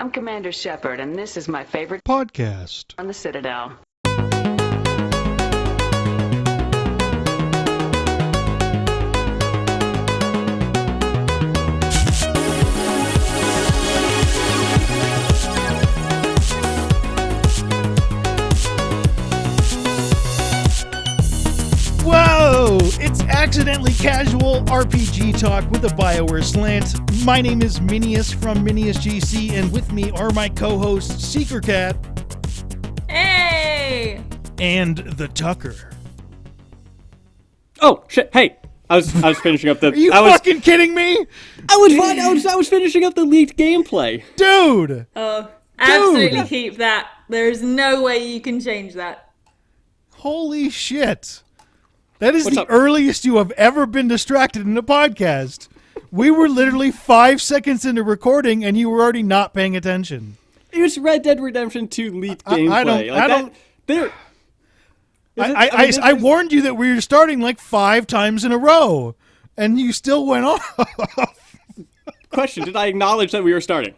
I'm Commander Shepard, and this is my favorite podcast on the Citadel. Whoa! It's accidentally casual RPG talk with a BioWare slant. My name is Minius from Minius GC, and with me are my co-hosts Seeker Cat. Hey! And the Tucker. Oh shit! Hey, I was finishing up the. Are you fucking kidding me? I was finishing up the leaked gameplay. Dude! Oh, absolutely keep that. There is no way you can change that. Holy shit. That is What's the up? earliest you have ever been distracted in a podcast. We were literally 5 seconds into recording, and you were already not paying attention. It was Red Dead Redemption 2 leaked gameplay. I warned you that we were starting like 5 times in a row, and you still went off. Question: did I acknowledge that we were starting?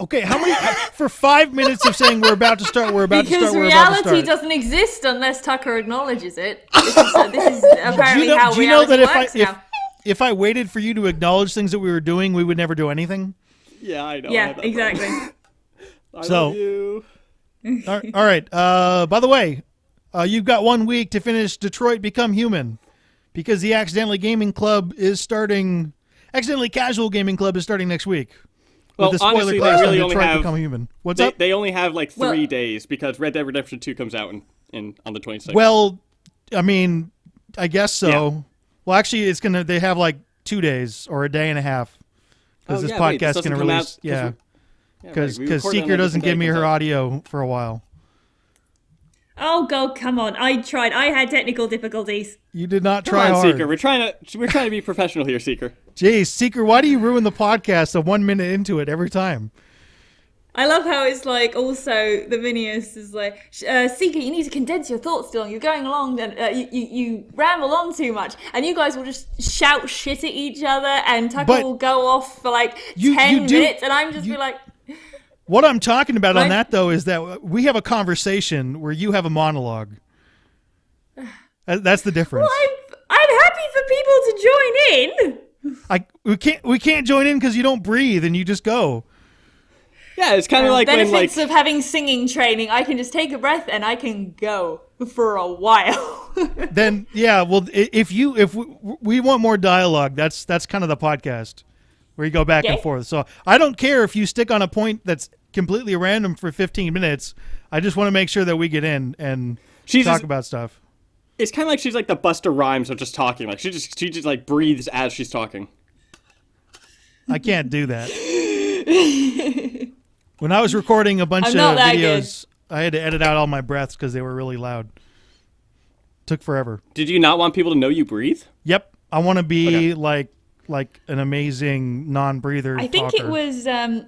Okay, how many for 5 minutes of saying we're about to start, we're about to start, Because we're about to start. reality doesn't exist unless Tucker acknowledges it. This is apparently how do you know reality that works now. if I waited for you to acknowledge things that we were doing, we would never do anything? Yeah, I know. Yeah, exactly. I love you. All right. By the way, you've got 1 week to finish Detroit Become Human, because the Accidentally Casual Gaming Club is starting next week. Well, with the spoiler honestly, class they on really only Detroit have Become Human. What's they, up? They only have like 3 Well- days because Red Dead Redemption 2 comes out on the 26th. Well, I mean, I guess so. Yeah. Well, actually, they have like 2 days or a day and a half, because this podcast is going to release. Because Seeker doesn't give me her audio for a while. Oh, God, come on. I tried. I had technical difficulties. You did not Come try on, hard. Seeker. We're trying to be professional here, Seeker. Jeez, Seeker, why do you ruin the podcast 1 minute into it every time? I love how it's like also the Minius is like, Seeker, you need to condense your thoughts still. You're going along and you ramble on too much. And you guys will just shout shit at each other and Tucker But will go off for like you 10 do- minutes and I'm just be like... What I'm talking about on Right. that, though, is that we have a conversation where you have a monologue. That's the difference. Well, I'm happy for people to join in. We can't join in because you don't breathe and you just go. Yeah, it's kind of like when Benefits of having singing training. I can just take a breath and I can go for a while. Then yeah, well, if we want more dialogue, that's kind of the podcast where you go back and Okay. forth. So I don't care if you stick on a point that's completely random for 15 minutes. I just want to make sure that we get in and talk about stuff. It's kind of like she's like the Busta Rhymes of just talking. Like she just like breathes as she's talking. I can't do that. When I was recording a bunch I'm of not that videos, I had to edit out all my breaths because they were really loud. Took forever. Did you not want people to know you breathe? Yep, I want to be Okay. like an amazing non-breather. I think talker. it was, I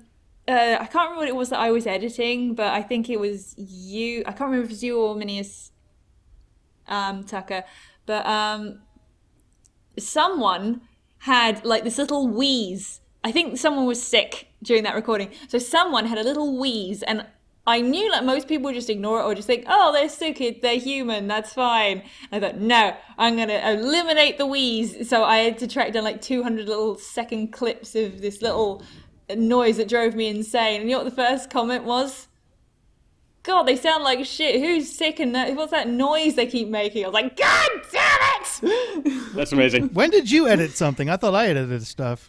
can't remember what it was that I was editing, but I think it was you. I can't remember if it was you or Minius Tucker, but someone had like this little wheeze. I think someone was sick during that recording. So someone had a little wheeze and I knew like most people would just ignore it or just think, oh, they're sick, they're human, that's fine. I thought, no, I'm going to eliminate the wheeze. So I had to track down like 200 little second clips of this little noise that drove me insane. And you know what the first comment was? God, they sound like shit. Who's sick and what's that noise they keep making? I was like, God damn it! That's amazing. When did you edit something? I thought I edited stuff.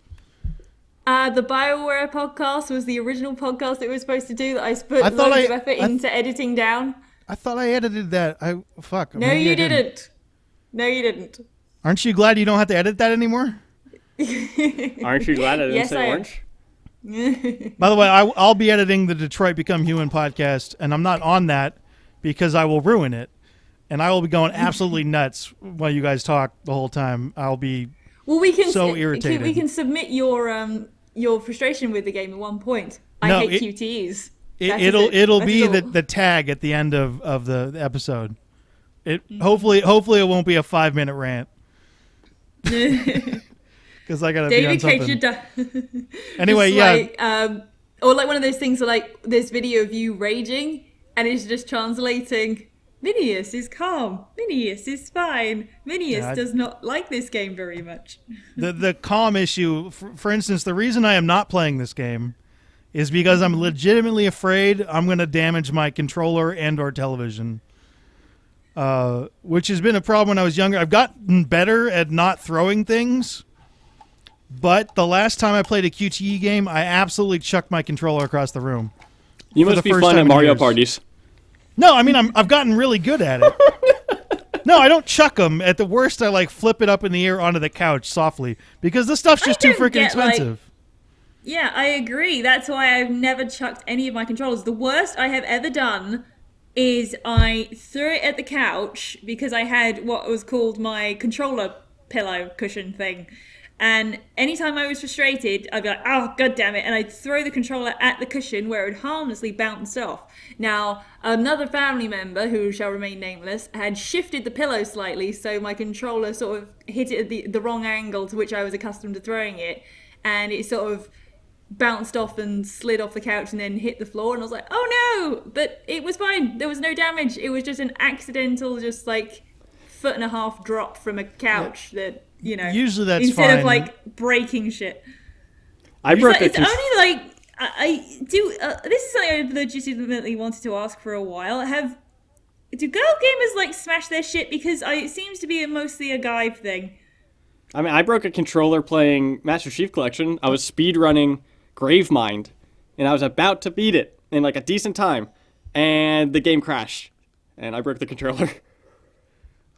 The BioWare podcast was the original podcast that we were supposed to do that I put I thought loads of effort into editing down. I thought I edited that. No, maybe you I didn't. No, you didn't. Aren't you glad you don't have to edit that anymore? Aren't you glad I didn't Yes, say I am. orange? By the way, I'll be editing the Detroit Become Human podcast, and I'm not on that because I will ruin it, and I will be going absolutely nuts while you guys talk the whole time. I'll be Well, we can so irritated. We can submit your frustration with the game at one point. No, I hate QTEs. It'll That's be all. the tag at the end of the episode. Hopefully it won't be a 5-minute rant. because I gotta be on David Cage something. Anyway, just yeah. like, or like one of those things where like there's video of you raging and it's just translating. Minius is calm. Minius is fine. Minius does not like this game very much. The calm issue, for instance, the reason I am not playing this game is because I'm legitimately afraid I'm going to damage my controller and or television, which has been a problem when I was younger. I've gotten better at not throwing things, but the last time I played a QTE game, I absolutely chucked my controller across the room. You must be fun at Mario parties. No, I mean, I've gotten really good at it. No, I don't chuck them. At the worst, I like flip it up in the air onto the couch softly because the stuff's just too freaking expensive. Yeah, I agree. That's why I've never chucked any of my controllers. The worst I have ever done is I threw it at the couch because I had what was called my controller pillow cushion thing. And anytime I was frustrated, I'd be like, oh, god damn it. And I'd throw the controller at the cushion where it would harmlessly bounce off. Now, another family member, who shall remain nameless, had shifted the pillow slightly so my controller sort of hit it at the wrong angle to which I was accustomed to throwing it. And it sort of bounced off and slid off the couch and then hit the floor. And I was like, oh no! But it was fine. There was no damage. It was just an accidental, just like 1.5 foot drop from a couch that... You know, usually that's instead fine. of like breaking shit. I broke it's only like I do. This is something I legitimately wanted to ask for a while. Do girl gamers like smash their shit? Because it seems to be mostly a guy thing. I mean, I broke a controller playing Master Chief Collection. I was speedrunning Gravemind, and I was about to beat it in like a decent time, and the game crashed, and I broke the controller.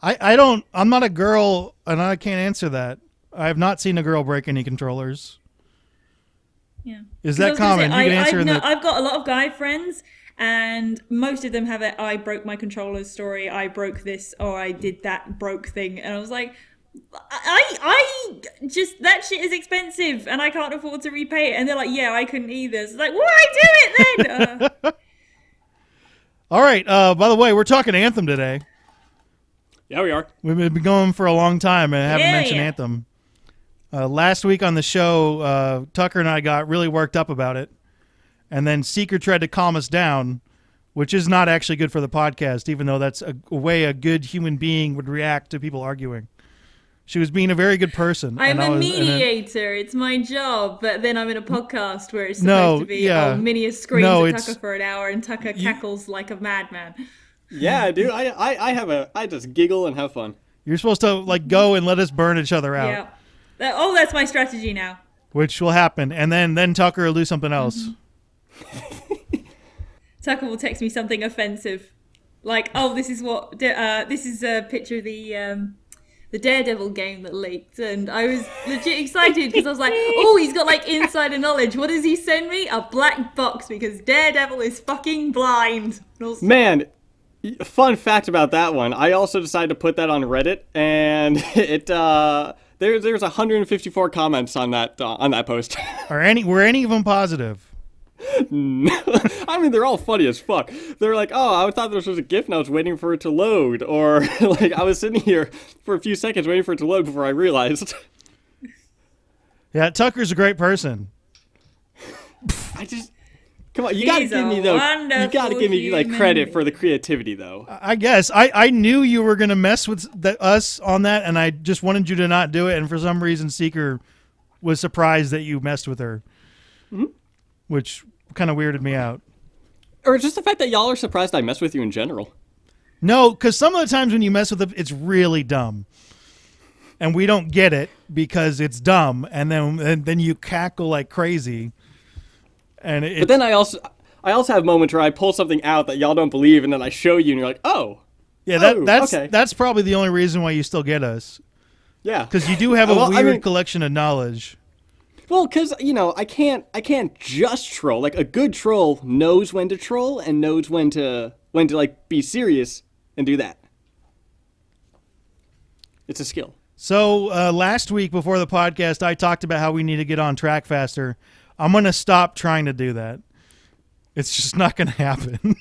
I'm not a girl, and I can't answer that. I have not seen a girl break any controllers. Yeah. Is that common? You can answer I've got a lot of guy friends, and most of them have a I broke my controller's story, I broke this, or I did that broke thing. And I was like, I just, that shit is expensive, and I can't afford to repay it. And they're like, yeah, I couldn't either. It's like, why do it then? All right. By the way, we're talking Anthem today. Yeah, we are. We've been going for a long time and haven't mentioned Anthem. Last week on the show, Tucker and I got really worked up about it. And then Seeker tried to calm us down, which is not actually good for the podcast, even though that's a way a good human being would react to people arguing. She was being a very good person. I'm a mediator. It's my job. But then I'm in a podcast where it's supposed to be, Minius screams at Tucker for an hour and Tucker cackles like a madman. Yeah, dude. I just giggle and have fun. You're supposed to like go and let us burn each other out. Yeah. That's my strategy now. Which will happen, and then Tucker will do something else. Tucker will text me something offensive, like, "Oh, this is what this is a picture of the Daredevil game that leaked," and I was legit excited because I was like, "Oh, he's got like insider knowledge. What does he send me? A black box because Daredevil is fucking blind." Man. Fun fact about that one, I also decided to put that on Reddit, and it there's 154 comments on that post. Were any of them positive? No. I mean, they're all funny as fuck. They're like, oh, I thought this was a GIF and I was waiting for it to load, or like I was sitting here for a few seconds waiting for it to load before I realized. Yeah, Tucker's a great person. Come on, you gotta give me though. You gotta give me like credit for the creativity though. I guess I knew you were gonna mess with us on that, and I just wanted you to not do it. And for some reason, Seeker was surprised that you messed with her, which kind of weirded me out. Or just the fact that y'all are surprised I mess with you in general. No, because some of the times when you mess with it, it's really dumb, and we don't get it because it's dumb, and then you cackle like crazy. But then I also have moments where I pull something out that y'all don't believe, and then I show you, and you're like, "Oh, yeah." That's probably the only reason why you still get us. Yeah, because you do have a weird collection of knowledge. Well, because I can't just troll. Like a good troll knows when to troll and knows when to like be serious and do that. It's a skill. So last week before the podcast, I talked about how we need to get on track faster. I'm going to stop trying to do that. It's just not going to happen.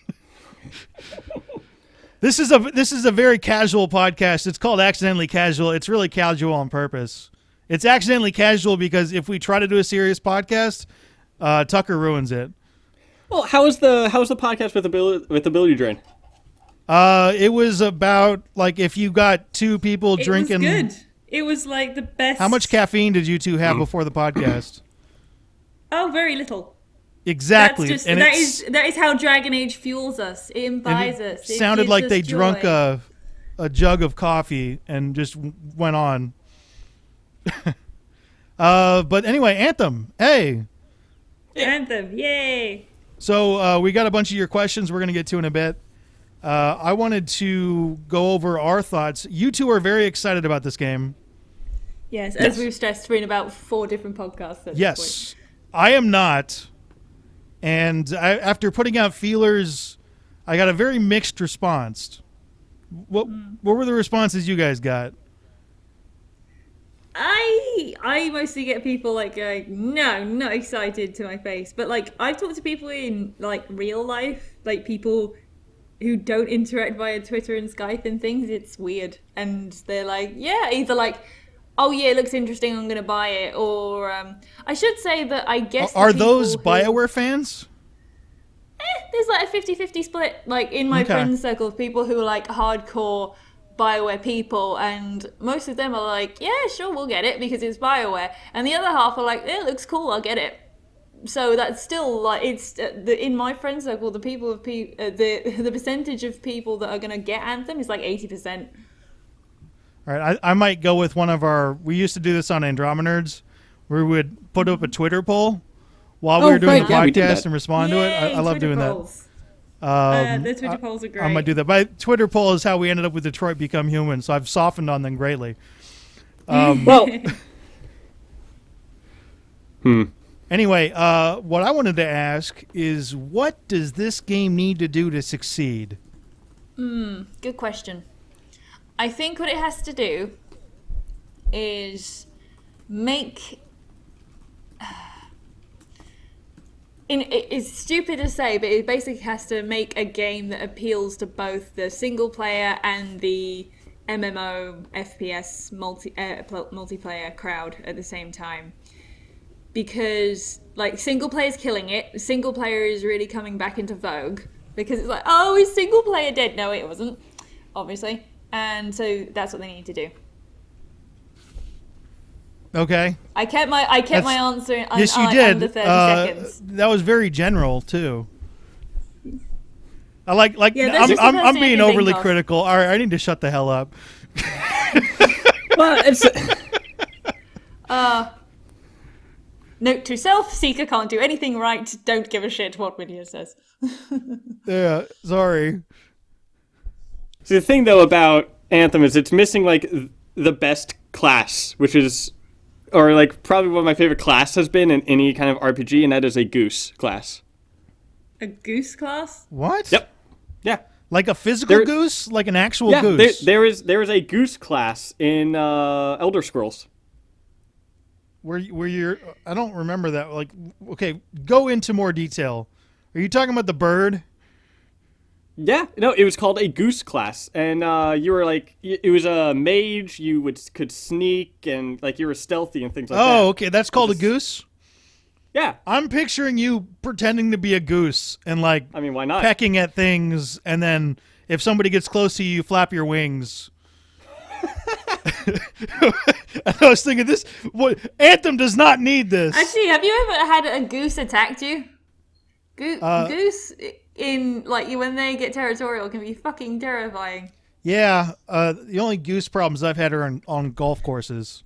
This is a very casual podcast. It's called Accidentally Casual. It's really casual on purpose. It's accidentally casual because if we try to do a serious podcast, Tucker ruins it. Well, how was the podcast with Ability Drain? It was about like if you got two people drinking. It was good. It was like the best. How much caffeine did you two have before the podcast? Oh, very little. Exactly. That's just, and that is how Dragon Age fuels us. It imbibes us. It sounded gives like us they joy. drunk a jug of coffee and just went on. But anyway, Anthem. Hey. Anthem, yay! So we got a bunch of your questions we're going to get to in a bit. I wanted to go over our thoughts. You two are very excited about this game. Yes, as we've stressed in about 4 different podcasts. At Yes. this point. I am not. And after putting out feelers, I got a very mixed response. What were the responses you guys got? I mostly get people like going, no, not excited to my face. But like I've talked to people in like real life, like people who don't interact via Twitter and Skype and things. It's weird, and they're like, yeah, either like, oh yeah, it looks interesting, I'm gonna buy it, or I should say that I guess Are those BioWare fans? There's like a 50-50 split, like in my friend circle of people who are like hardcore BioWare people, and most of them are like, yeah, sure, we'll get it because it's BioWare, and the other half are like, it looks cool, I'll get it. So that's still like, it's in my friend circle, the people of the percentage of people that are gonna get Anthem is like 80%. All right, I might go with one of we used to do this on Andromenerds, where we would put up a Twitter poll while we were doing the podcast and respond to it. I love doing polls. that. The Twitter polls are great. I might do that. But Twitter poll is how we ended up with Detroit Become Human, so I've softened on them greatly. Well, Anyway, what I wanted to ask is, what does this game need to do to succeed? Good question. I think what it has to do is make... It's stupid to say, but it basically has to make a game that appeals to both the single player and the MMO, FPS, multiplayer crowd at the same time. Because, like, single player is killing it. Single player is really coming back into vogue. Because it's like, oh, is single player dead? No, it wasn't, obviously. And so that's what they need to do. Okay. I kept my answer yes, you did. under 30 seconds. That was very general too. I like. Yeah, that's just the I'm person I being can think overly of. critical. All right, I need to shut the hell up. well, it's Note to self: Seeker can't do anything right. Don't give a shit what video says. Yeah, sorry. See, the thing though about Anthem is it's missing like the best class, which is, or like probably what my favorite class has been in any kind of RPG, and that is a goose class. A goose class? What? Yep. Yeah. Like a physical goose, like an actual Yeah. goose. There is a goose class in Elder Scrolls. Where you're? I don't remember that. Like, okay, go into more detail. Are you talking about the bird? Yeah, no, it was called a goose class, and you were like, it was a mage. You could sneak, and like you were stealthy and things like that. Oh, okay, that's called a goose. Yeah, I'm picturing you pretending to be a goose and like, I mean, why not? pecking at things, and then if somebody gets close to you, you flap your wings. I was thinking Anthem does not need this. Actually, have you ever had a goose attacked you? Goose in like when they get territorial can be fucking terrifying. Yeah, the only goose problems I've had are on golf courses,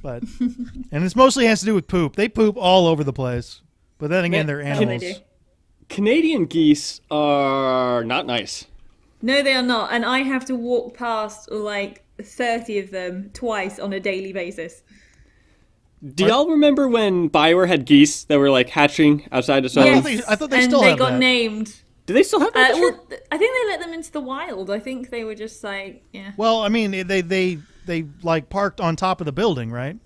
but and it's mostly has to do with poop. They poop all over the place, but then again, they're animals. They do. Canadian geese are not nice. No, they are not, and I have to walk past like 30 of them twice on a daily basis. Do y'all remember when BioWare had geese that were like hatching outside of Yes, zones? I thought they and still they have got that. named. Do they still have that? Well, I think they let them into the wild. I think they were just like, yeah. Well, I mean, they like parked on top of the building, right?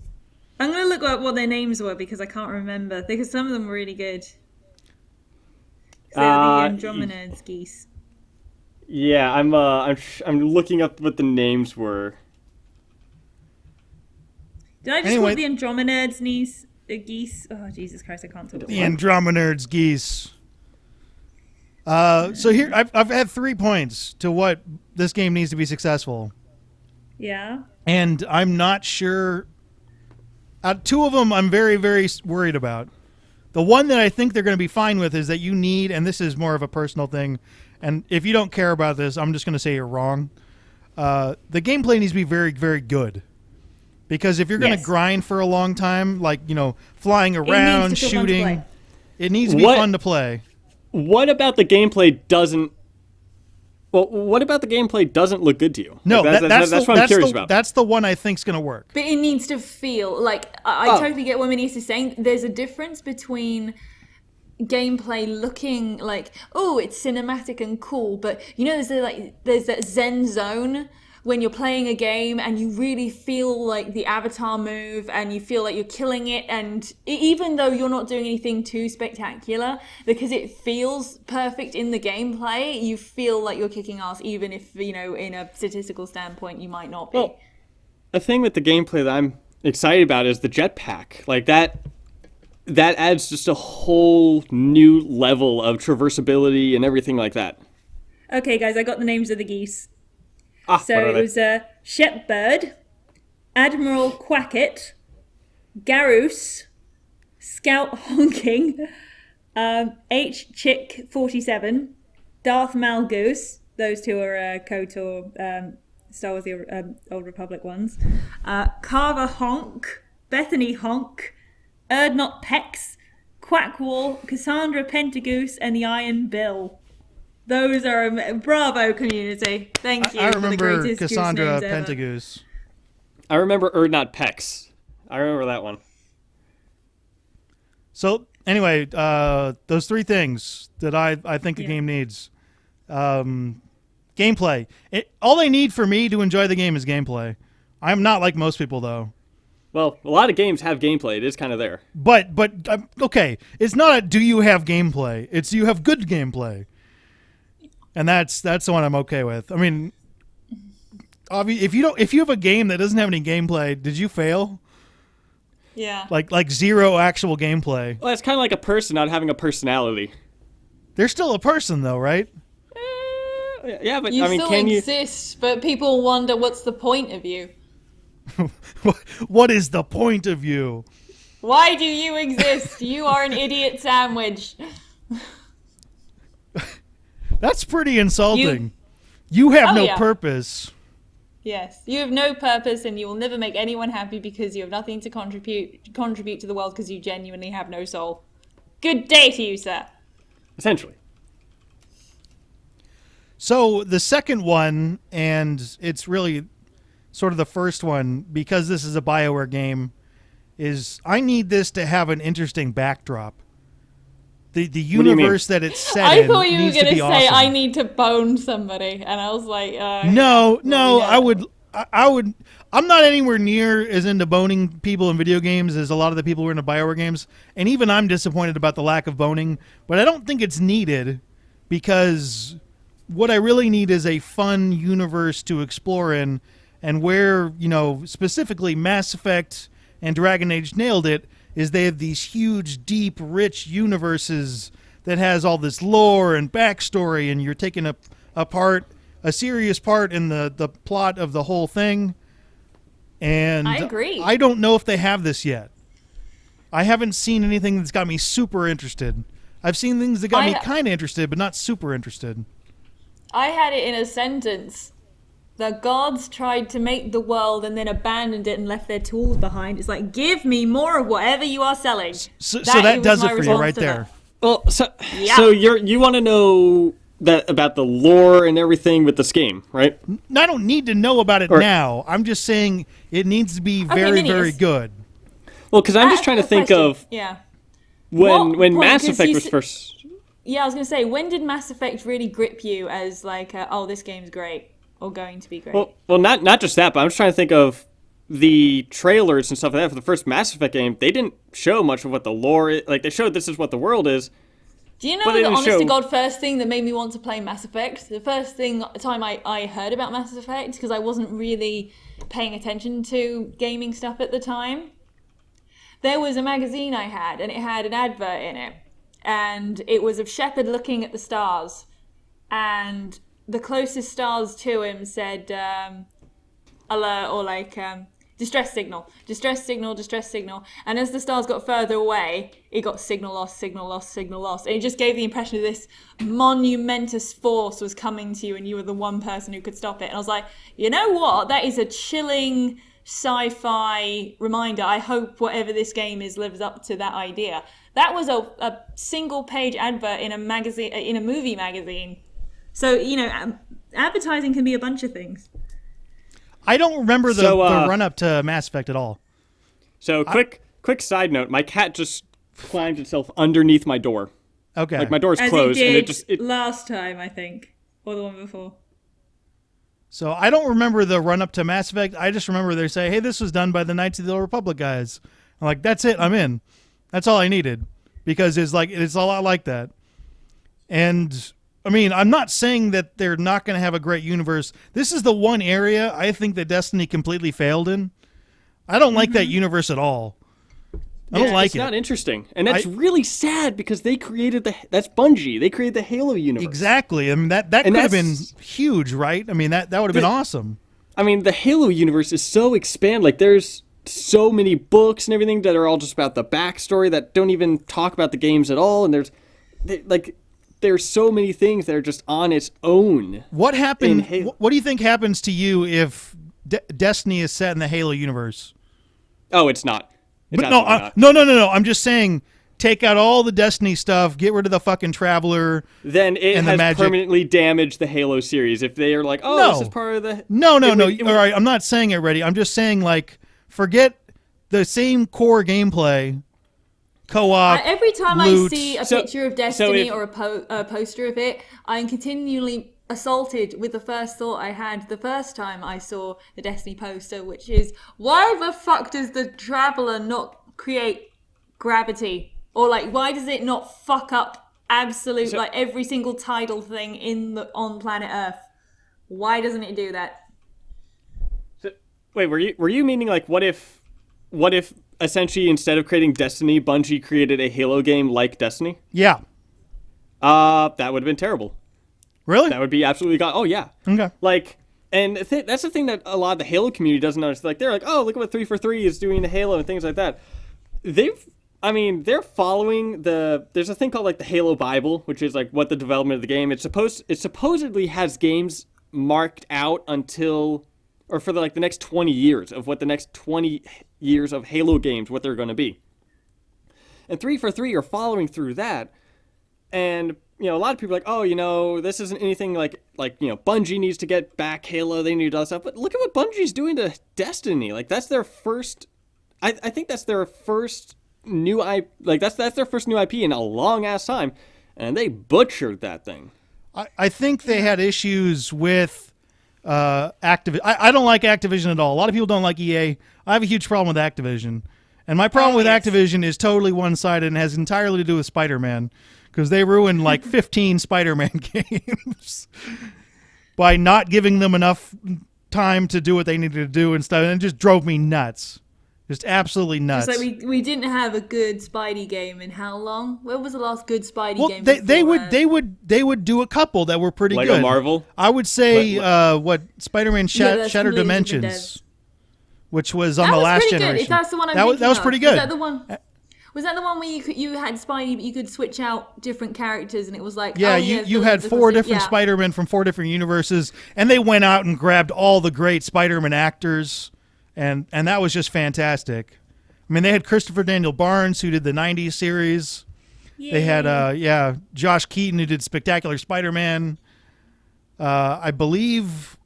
I'm gonna look up what their names were because I can't remember. Because some of them were really good. They were the Andromener's geese. Yeah, I'm looking up what the names were. Did I just Anyway. call the Andromeda's geese? Oh, Jesus Christ, I can't talk. The Andromeda's geese. So here, I've had 3 points to what this game needs to be successful. Yeah. And I'm not sure. 2 of them I'm very, very worried about. The one that I think they're going to be fine with is that you need, and this is more of a personal thing, and if you don't care about this, I'm just going to say you're wrong. The gameplay needs to be very, very good. Because if you're going to grind for a long time, like, flying around, shooting, it needs to be fun to play. What about the gameplay doesn't... Well, what about the gameplay doesn't look good to you? No, like, that's what I'm curious about. That's the one I think's going to work. But it needs to feel like I totally get what Minnie is saying. There's a difference between gameplay looking like, oh, it's cinematic and cool, but there's that zen zone when you're playing a game and you really feel like the avatar move and you feel like you're killing it, and even though you're not doing anything too spectacular, because it feels perfect in the gameplay, you feel like you're kicking ass, even if in a statistical standpoint you might not be. Well, the thing with the gameplay that I'm excited about is the jetpack. Like that adds just a whole new level of traversability and everything like that. Okay, guys, I got the names of the geese. So it was Shepbird, Admiral Quacket, Garus, Scout Honking, H. Chick 47, Darth Malgoose. Those 2 are KOTOR, Star Wars: The Old Republic ones. Carver Honk, Bethany Honk, Erdnot Pex, Quackwall, Cassandra Pentagoose, and the Iron Bill. Those are bravo, community. Thank you. I for the remember greatest Cassandra goose names ever. Pentagoose. I remember Erdnot Pex. I remember that one. So anyway, those 3 things that I think a game needs. Gameplay. All they need for me to enjoy the game is gameplay. I'm not like most people, though. Well, a lot of games have gameplay. It is kind of there. But okay, it's not a do you have gameplay. It's you have good gameplay. And that's the one I'm okay with. I mean, if you have a game that doesn't have any gameplay, did you fail? Yeah. Like 0 actual gameplay. Well, it's kind of like a person not having a personality. They're still a person, though, right? Yeah, but You I mean, still can you? exist, but people wonder what's the point of you. What is the point of you? Why do you exist? You are an idiot sandwich. That's pretty insulting. You have no yeah. purpose. Yes, you have no purpose, and you will never make anyone happy because you have nothing to contribute to the world because you genuinely have no soul. Good day to you, sir. Essentially. So the second one, and it's really sort of the first one, because this is a BioWare game, is I need this to have an interesting backdrop. The universe that it's set in I thought you were needs to going be to say, awesome. I need to bone somebody. And I was like, No, I would. I'm not anywhere near as into boning people in video games as a lot of the people who are into BioWare games. And even I'm disappointed about the lack of boning. But I don't think it's needed, because what I really need is a fun universe to explore in, and where, specifically Mass Effect and Dragon Age nailed it, is they have these huge, deep, rich universes that has all this lore and backstory, and you're taking a serious part in the plot of the whole thing. And I agree. I don't know if they have this yet. I haven't seen anything that's got me super interested. I've seen things that got me kind of interested, but not super interested. I had it in a sentence. The gods tried to make the world and then abandoned it and left their tools behind. It's like, give me more of whatever you are selling. So that does it my for you right response to there. that. Well, so you want to know that about the lore and everything with this game, right? I don't need to know about it now. I'm just saying it needs to be very, very good. Well, because I'm just trying to think of when Mass Effect was first. Yeah, I was going to say, when did Mass Effect really grip you as like, oh, this game's great or going to be great? Well, not just that, but I'm just trying to think of the trailers and stuff like that for the first Mass Effect game. They didn't show much of what the lore is. Like, they showed this is what the world is, Do you know But in the the honest show- to God first thing that made me want to play Mass Effect? The first time I heard about Mass Effect, because I wasn't really paying attention to gaming stuff at the time. There was a magazine I had, and it had an advert in it. And it was of Shepard looking at the stars. And the closest stars to him said alert, or like distress signal, distress signal, distress signal. And as the stars got further away, it got signal lost, signal lost, signal lost. And it just gave the impression of this monumentous force was coming to you and you were the one person who could stop it. And I was like, you know what? That is a chilling sci-fi reminder. I hope whatever this game is lives up to that idea. That was a single page advert in a magazine, in a movie magazine. So, you know, advertising can be a bunch of things. I don't remember the run-up to Mass Effect at all. So, quick side note. My cat just climbed itself underneath my door. Okay. Like, my door's As closed. it And did it just... last time, I think. Or the one before. So I don't remember the run-up to Mass Effect. I just remember they say, hey, this was done by the Knights of the Old Republic guys. I'm like, that's it. I'm in. That's all I needed. Because it's a lot like that. And... I mean, I'm not saying that they're not going to have a great universe. This is the one area I think that Destiny completely failed in. I don't like that universe at all. I don't like it's it. It's not interesting. And that's really sad because they created that's Bungie. They created the Halo universe. Exactly. I mean, that could have been huge, right? I mean, that would have been awesome. I mean, the Halo universe is so expanded. Like, there's so many books and everything that are all just about the backstory that don't even talk about the games at all. And there's so many things that are just on its own. What happened? What do you think happens to you if Destiny is set in the Halo universe? Oh, it's not. No. I'm just saying, take out all the Destiny stuff, get rid of the fucking Traveler. Then it and has the magic. Permanently damaged the Halo series. If they are like, this is part of the... No. All right, I'm not saying it ready. I'm just saying, like, forget the same core gameplay. Co-op, every time loot. I see a picture of Destiny or a poster of it, I'm continually assaulted with the first thought I had the first time I saw the Destiny poster, which is, why the fuck does the Traveler not create gravity? Or like, why does it not fuck up like every single tidal thing on planet Earth? Why doesn't it do that? So, wait, were you meaning like, what if essentially, instead of creating Destiny, Bungie created a Halo game like Destiny? Yeah. That would have been terrible. Really? That would be absolutely gone. Oh, yeah. Okay. Like, and that's the thing that a lot of the Halo community doesn't understand. Like, they're like, oh, look at what 343 is doing to Halo and things like that. They're following there's a thing called, like, the Halo Bible, which is, like, what the development of the game. It supposedly has games marked out until... or for the next 20 years of what the next 20 years of Halo games, what they're going to be. And 343 are following through that. And, you know, a lot of people are like, oh, you know, this isn't anything like, you know, Bungie needs to get back Halo, they need to do that stuff. But look at what Bungie's doing to Destiny. Like, that's their first, I think that's their first new IP, like, that's their first new IP in a long-ass time. And they butchered that thing. I think they had issues with... Activision. I don't like Activision at all. A lot of people don't like EA. I have a huge problem with Activision. And my problem with Activision is totally one-sided and has entirely to do with Spider-Man. Because they ruined like 15 Spider-Man games by not giving them enough time to do what they needed to do and stuff. And it just drove me nuts. Just absolutely nuts. It's like we didn't have a good Spidey game in how long? When was the last good Spidey game? They would do a couple that were pretty Lego good. Marvel? I would say Spider-Man Shattered Dimensions, which was on the last generation. If that's the one that was pretty good. Was that the one? Was that the one where you had Spidey, but you could switch out different characters, and it was like you had 4 different Spider-Men from 4 different universes, and they went out and grabbed all the great Spider-Man actors. And that was just fantastic. I mean, they had Christopher Daniel Barnes, who did the 90s series. Yay. They had, Josh Keaton, who did Spectacular Spider-Man. I believe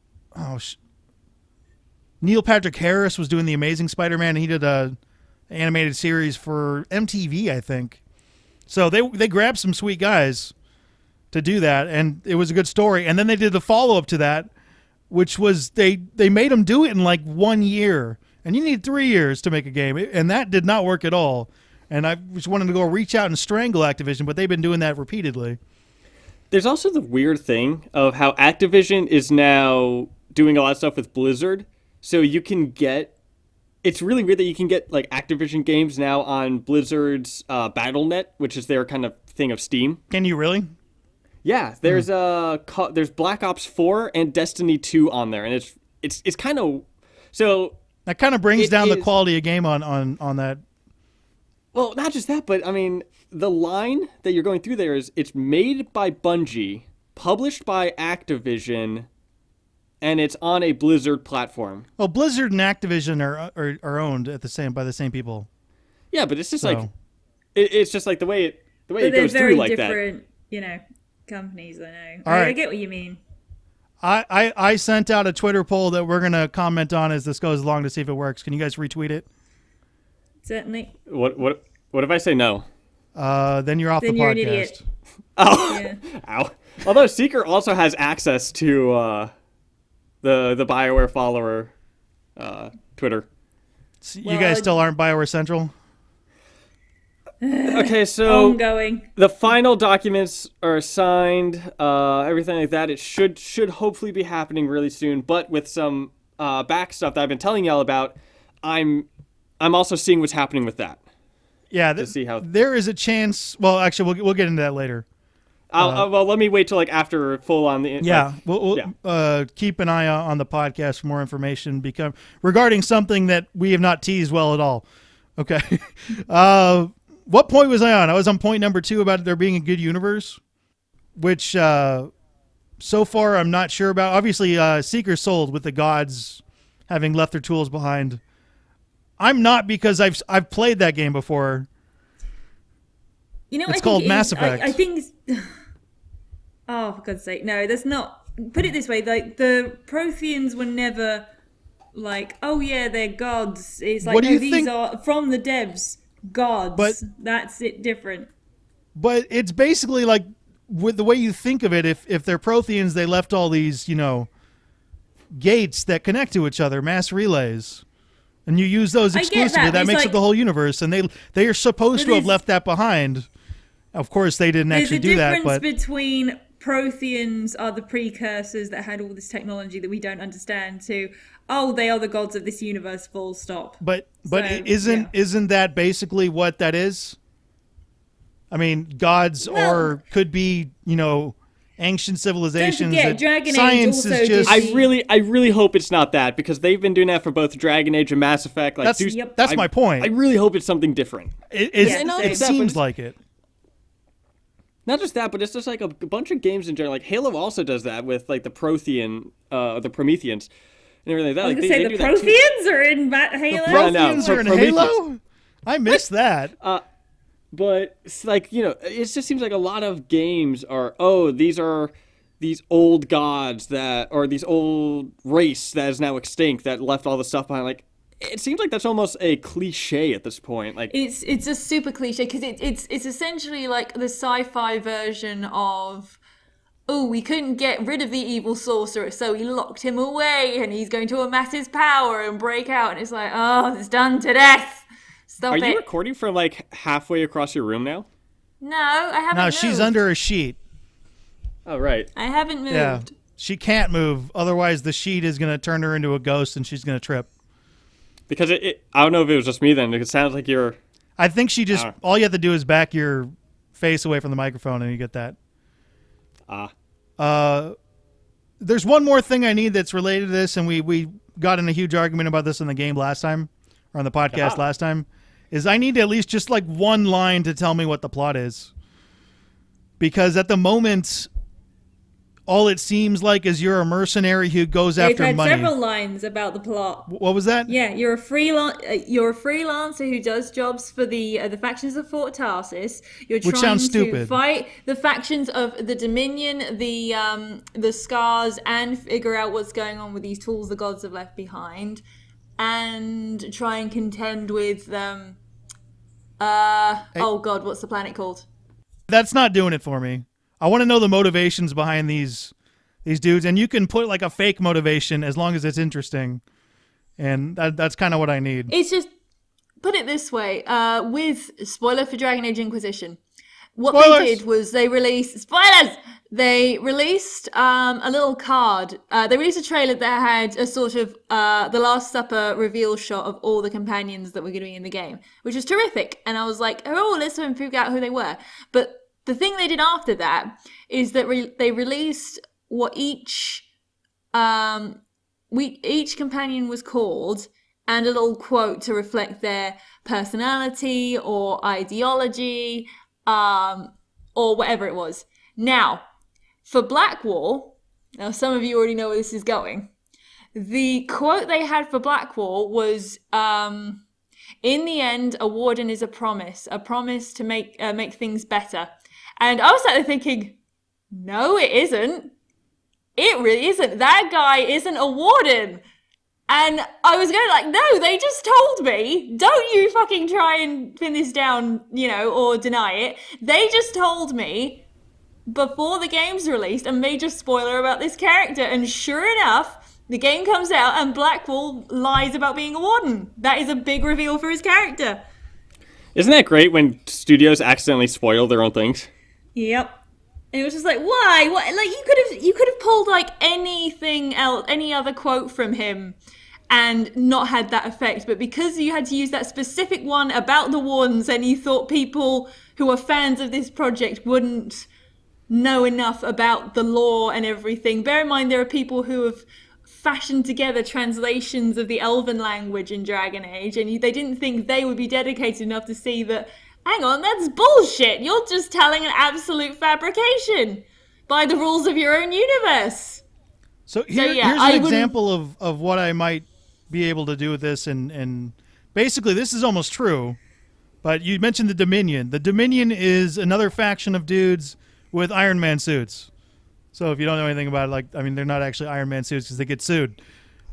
Neil Patrick Harris was doing The Amazing Spider-Man, and he did a animated series for MTV, I think. So they grabbed some sweet guys to do that, and it was a good story. And then they did the follow-up to that, which was they made them do it in like 1 year, and you need 3 years to make a game, and that did not work at all. And I just wanted to go reach out and strangle Activision, but they've been doing that repeatedly. There's also the weird thing of how Activision is now doing a lot of stuff with Blizzard. So you can get... It's really weird that you can get like Activision games now on Blizzard's BattleNet, which is their kind of thing of Steam. Can you really? Yeah, there's there's Black Ops 4 and Destiny 2 on there, and it's kind of... So that kind of brings down the quality of game on that. Well, not just that, but I mean, the line that you're going through there is it's made by Bungie, published by Activision, and it's on a Blizzard platform. Well, Blizzard and Activision are owned by the same people. Yeah, but it's just like it's just like the way it goes through like that. They're very different, companies. I know. All right. I get what you mean. I sent out a Twitter poll that we're gonna comment on as this goes along to see if it works. Can you guys retweet it? Certainly. What if I say no? Then you're off the podcast. You're an idiot. Oh, Yeah. Ow. Although Seeker also has access to the BioWare Follower Twitter. So you guys still aren't BioWare Central? Okay, so Ongoing. the final documents are signed, everything like that. It should hopefully be happening really soon. But with some back stuff that I've been telling y'all about, I'm also seeing what's happening with that. Yeah, to see how there is a chance. Well, actually, we'll get into that later. Well, let me wait till like after full on the. Yeah, we'll keep an eye on the podcast for more information regarding something that we have not teased well at all. Okay. What point was I on? I was on point number 2 about there being a good universe, which so far I'm not sure about. Obviously, Seeker sold with the gods having left their tools behind. I'm not, because I've played that game before. It's called Mass Effect. I think. Oh, for God's sake! No, that's not. Put it this way: like the Protheans were never like, oh yeah, they're gods. It's like, no, these are from the devs. Gods, but that's it different. But it's basically like, with the way you think of it, if they're Protheans, they left all these, gates that connect to each other, mass relays, and you use those exclusively. That makes up the whole universe, and they are supposed to have left that behind. Of course, they didn't actually do that. But there's a difference between Protheans are the precursors that had all this technology that we don't understand to, oh, they are the gods of this universe, full stop. But isn't that basically what that is? I mean, gods could be, ancient civilizations. Don't forget, Dragon science Age also is just. I really hope it's not that, because they've been doing that for both Dragon Age and Mass Effect. Like, that's my point. I really hope it's something different. It seems like it. Not just that, but it's just like a bunch of games in general. Like Halo also does that with like the the Prometheans and everything like that. I was like, going to say the Protheans are in Halo. The Protheans are in Halo? I missed that. But it's like, it just seems like a lot of games are, these are these old gods or these old race that is now extinct that left all the stuff behind. Like, it seems like that's almost a cliche at this point. Like, it's a super cliche, because it's essentially like the sci-fi version of, oh, we couldn't get rid of the evil sorcerer, so we locked him away, and he's going to amass his power and break out, and it's like, oh, it's done to death. Stop it. Are you recording from like halfway across your room now? No, I haven't. No, she's under a sheet. Oh, right. I haven't moved. Yeah, she can't move, otherwise the sheet is going to turn her into a ghost, and she's going to trip. Because I don't know if it was just me then. It sounds like you're... I think she just... All you have to do is back your face away from the microphone and you get that. There's one more thing I need that's related to this, and we got in a huge argument about this in the game last time, or on the podcast last time, is I need at least just like one line to tell me what the plot is. Because at the moment, all it seems like is you're a mercenary who goes after money. They've had several lines about the plot. What was that? Yeah, you're a freelancer who does jobs for the factions of Fort Tarsis. You're trying to fight the factions of the Dominion, the Scars, and figure out what's going on with these tools the gods have left behind, and try and contend with oh god, what's the planet called? That's not doing it for me. I want to know the motivations behind these dudes, and you can put like a fake motivation as long as it's interesting, and that's kind of what I need. It's just put it this way, with spoiler for Dragon Age Inquisition, what Spoilers! they did was they released spoilers. They released a little card. They released a trailer that had a sort of the Last Supper reveal shot of all the companions that were going to be in the game, which was terrific. And I was like, oh, let's figure out who they were. But the thing they did after that is that they released what each companion was called, and a little quote to reflect their personality or ideology, or whatever it was. Now, for Blackwall, now some of you already know where this is going. The quote they had for Blackwall was, in the end, a warden is a promise to make things better. And I was sat there thinking, no, it isn't. It really isn't. That guy isn't a warden. And I was going like, no, they just told me, don't you fucking try and pin this down, or deny it. They just told me before the game's released a major spoiler about this character. And sure enough, the game comes out and Blackwall lies about being a warden. That is a big reveal for his character. Isn't that great when studios accidentally spoil their own things? Yep. And it was just like, why? What? Like you could have pulled like anything else, any other quote from him, and not had that effect. But because you had to use that specific one about the Wardens, and you thought people who are fans of this project wouldn't know enough about the lore and everything. Bear in mind, there are people who have fashioned together translations of the Elven language in Dragon Age, and they didn't think they would be dedicated enough to see that, hang on, that's bullshit. You're just telling an absolute fabrication by the rules of your own universe. So here's an example of what I might be able to do with this, and basically this is almost true, but you mentioned the Dominion. The Dominion is another faction of dudes with Iron Man suits. So if you don't know anything about it, they're not actually Iron Man suits because they get sued.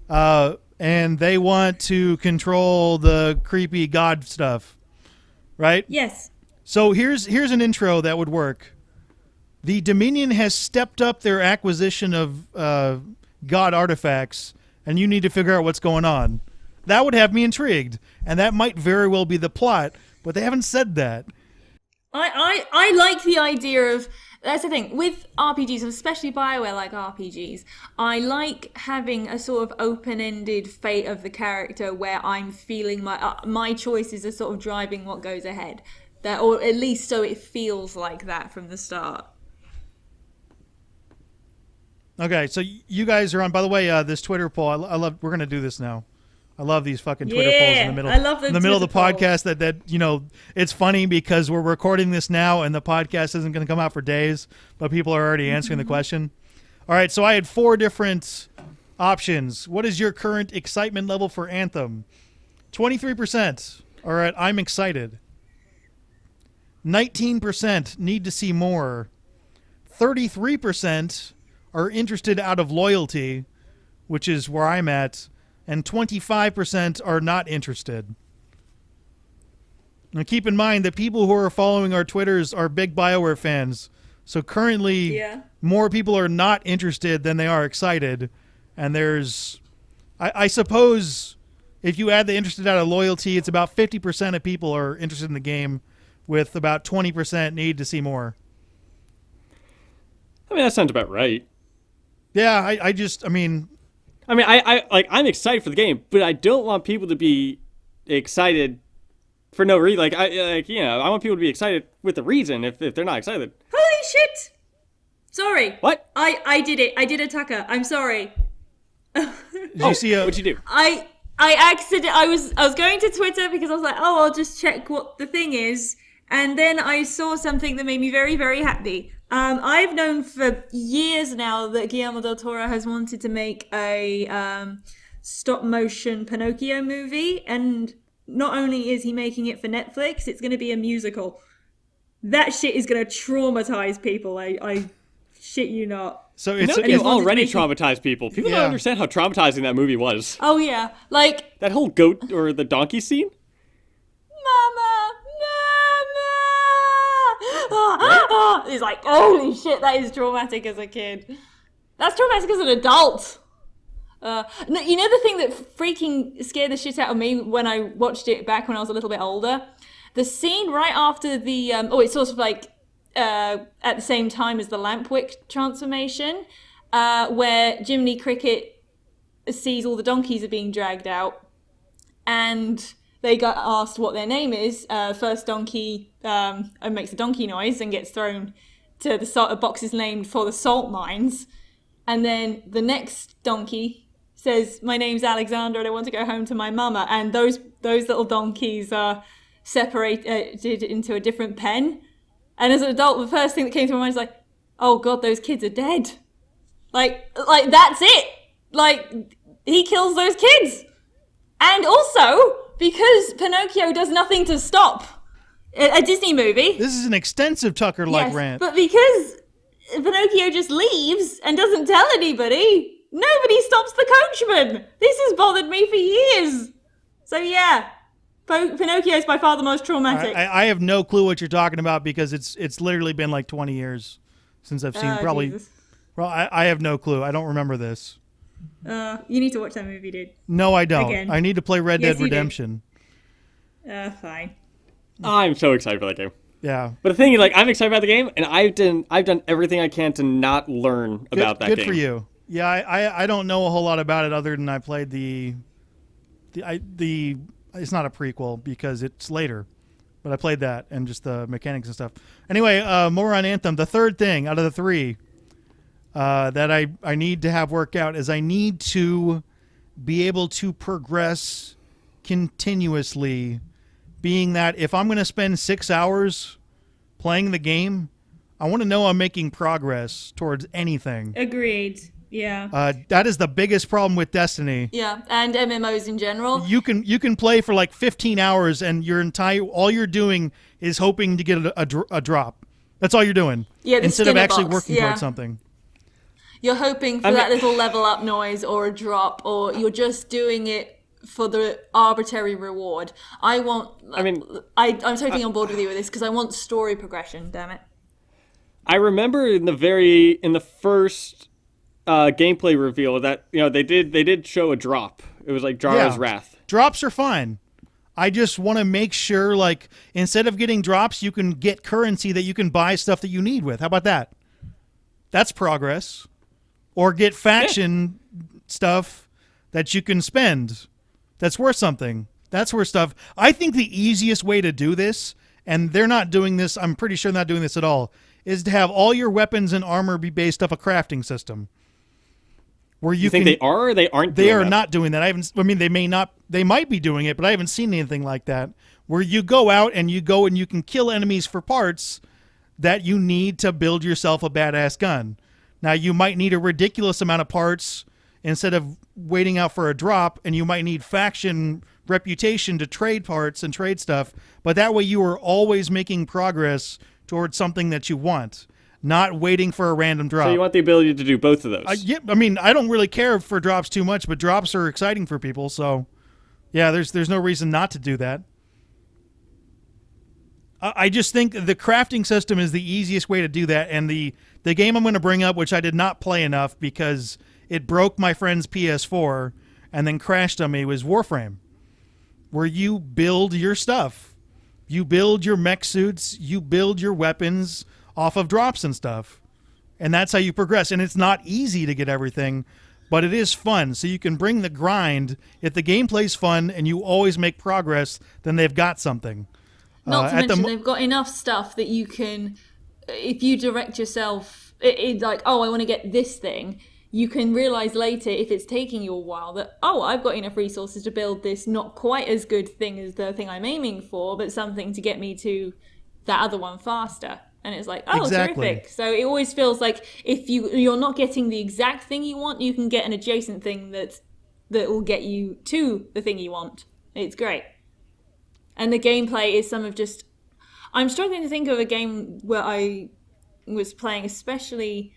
And they want to control the creepy god stuff, right? Yes. So here's an intro that would work. The Dominion has stepped up their acquisition of god artifacts, and you need to figure out what's going on. That would have me intrigued, and that might very well be the plot, but they haven't said that. I like the idea of, that's the thing, with RPGs, especially BioWare like RPGs, I like having a sort of open-ended fate of the character where I'm feeling my choices are sort of driving what goes ahead. That, or at least so it feels like that from the start. Okay, so you guys are on, by the way, this Twitter poll, I love, we're going to do this now. I love these fucking Twitter polls in the middle. I love in the middle of the podcast that it's funny because we're recording this now and the podcast isn't going to come out for days, but people are already answering the question. All right, so I had 4 different options. What is your current excitement level for Anthem? 23%. All right, I'm excited. 19% need to see more. 33% are interested out of loyalty, which is where I'm at. And 25% are not interested. Now keep in mind that people who are following our Twitters are big BioWare fans. So currently, more people are not interested than they are excited. And there's, I suppose, if you add the interested out of loyalty, it's about 50% of people are interested in the game, with about 20% need to see more. I mean, that sounds about right. Yeah, I'm excited for the game, but I don't want people to be excited for no reason. I want people to be excited with a reason if they're not excited. Holy shit! Sorry. What? I did it. I did a Tucker. I'm sorry. Did you see what'd you do? I was going to Twitter because I was like, oh, I'll just check what the thing is. And then I saw something that made me very, very happy. I've known for years now that Guillermo del Toro has wanted to make a stop-motion Pinocchio movie, and not only is he making it for Netflix, it's going to be a musical. That shit is going to traumatize people. I shit you not. So Pinocchio already traumatized people. People don't understand how traumatizing that movie was. Oh yeah, like that whole goat or the donkey scene. Mama. He's like, holy shit, that is traumatic as a kid. That's traumatic as an adult. No, you know the thing that freaking scared the shit out of me when I watched it back when I was a little bit older? The scene right after the it's sort of like at the same time as the Lampwick transformation, where Jiminy Cricket sees all the donkeys are being dragged out, and they got asked what their name is. First donkey makes a donkey noise and gets thrown to the salt. A box is named for the salt mines, and then the next donkey says, "My name's Alexander and I want to go home to my mama." And those little donkeys are separated into a different pen. And as an adult, the first thing that came to my mind is like, "Oh God, those kids are dead." Like that's it. Like he kills those kids, and also because Pinocchio does nothing to stop a Disney movie. This is an extensive Tucker-like rant. But because Pinocchio just leaves and doesn't tell anybody, nobody stops the coachman. This has bothered me for years. So yeah, Pinocchio is by far the most traumatic. I have no clue what you're talking about because it's literally been like 20 years since I've seen probably. Jesus. Well, I have no clue. I don't remember this. You need to watch that movie, dude. No, I don't. Again. I need to play Red Yes, Dead you do. Redemption. Fine. I'm so excited for that game. Yeah. But the thing is, like, I'm excited about the game, and I've done everything I can to not learn about that game. Good for you. Yeah, I don't know a whole lot about it other than I played the it's not a prequel because it's later, but I played that and just the mechanics and stuff. Anyway, more on Anthem. The third thing out of the three that I need to have work out is I need to be able to progress continuously, being that if I'm going to spend 6 hours playing the game, I want to know I'm making progress towards anything. Agreed. Yeah. That is the biggest problem with Destiny. Yeah, and MMOs in general. You can play for like 15 hours and all you're doing is hoping to get a drop. That's all you're doing. Yeah, the instead of Skinner actually box, working yeah. towards something. You're hoping for that little level up noise or a drop, or you're just doing it for the arbitrary reward. I'm totally on board with you with this because I want story progression, damn it. I remember in the first gameplay reveal that they did show a drop. It was like Jara's Wrath. Drops are fine. I just want to make sure, like, instead of getting drops, you can get currency that you can buy stuff that you need with. How about that? That's progress. Or get faction stuff that you can spend that's worth something. That's worth stuff. I think the easiest way to do this, and they're not doing this, I'm pretty sure they're not doing this at all, is to have all your weapons and armor be based off a crafting system. Where you think they are or they aren't doing They are that? not doing that. They might be doing it, but I haven't seen anything like that. Where you go out and you can kill enemies for parts that you need to build yourself a badass gun. Now, you might need a ridiculous amount of parts instead of waiting out for a drop, and you might need faction reputation to trade parts and trade stuff, but that way you are always making progress towards something that you want, not waiting for a random drop. So you want the ability to do both of those? I don't really care for drops too much, but drops are exciting for people, so yeah, there's no reason not to do that. I just think the crafting system is the easiest way to do that, and the game I'm going to bring up, which I did not play enough because it broke my friend's PS4 and then crashed on me, was Warframe, where you build your stuff. You build your mech suits, you build your weapons off of drops and stuff, and that's how you progress. And it's not easy to get everything, but it is fun, so you can bring the grind. If the gameplay's fun and you always make progress, then they've got something. Not to mention they've got enough stuff that you can, if you direct yourself, it's like, oh, I want to get this thing, you can realize later, if it's taking you a while, that, oh, I've got enough resources to build this not quite as good thing as the thing I'm aiming for, but something to get me to that other one faster. And it's like, oh, Exactly. terrific. So it always feels like if you're not getting the exact thing you want, you can get an adjacent thing that will get you to the thing you want. It's great. And the gameplay is I'm struggling to think of a game where I was playing, especially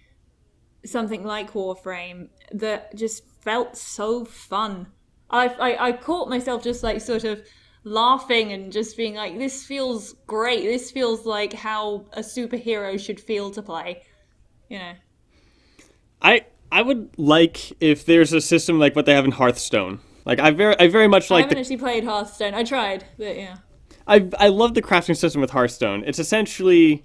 something like Warframe, that just felt so fun. I caught myself just like sort of laughing and just being like, this feels great. This feels like how a superhero should feel to play, you know. I would like if there's a system like what they have in Hearthstone. Like I very much I like haven't actually played Hearthstone. I tried, but yeah. I love the crafting system with Hearthstone. It's essentially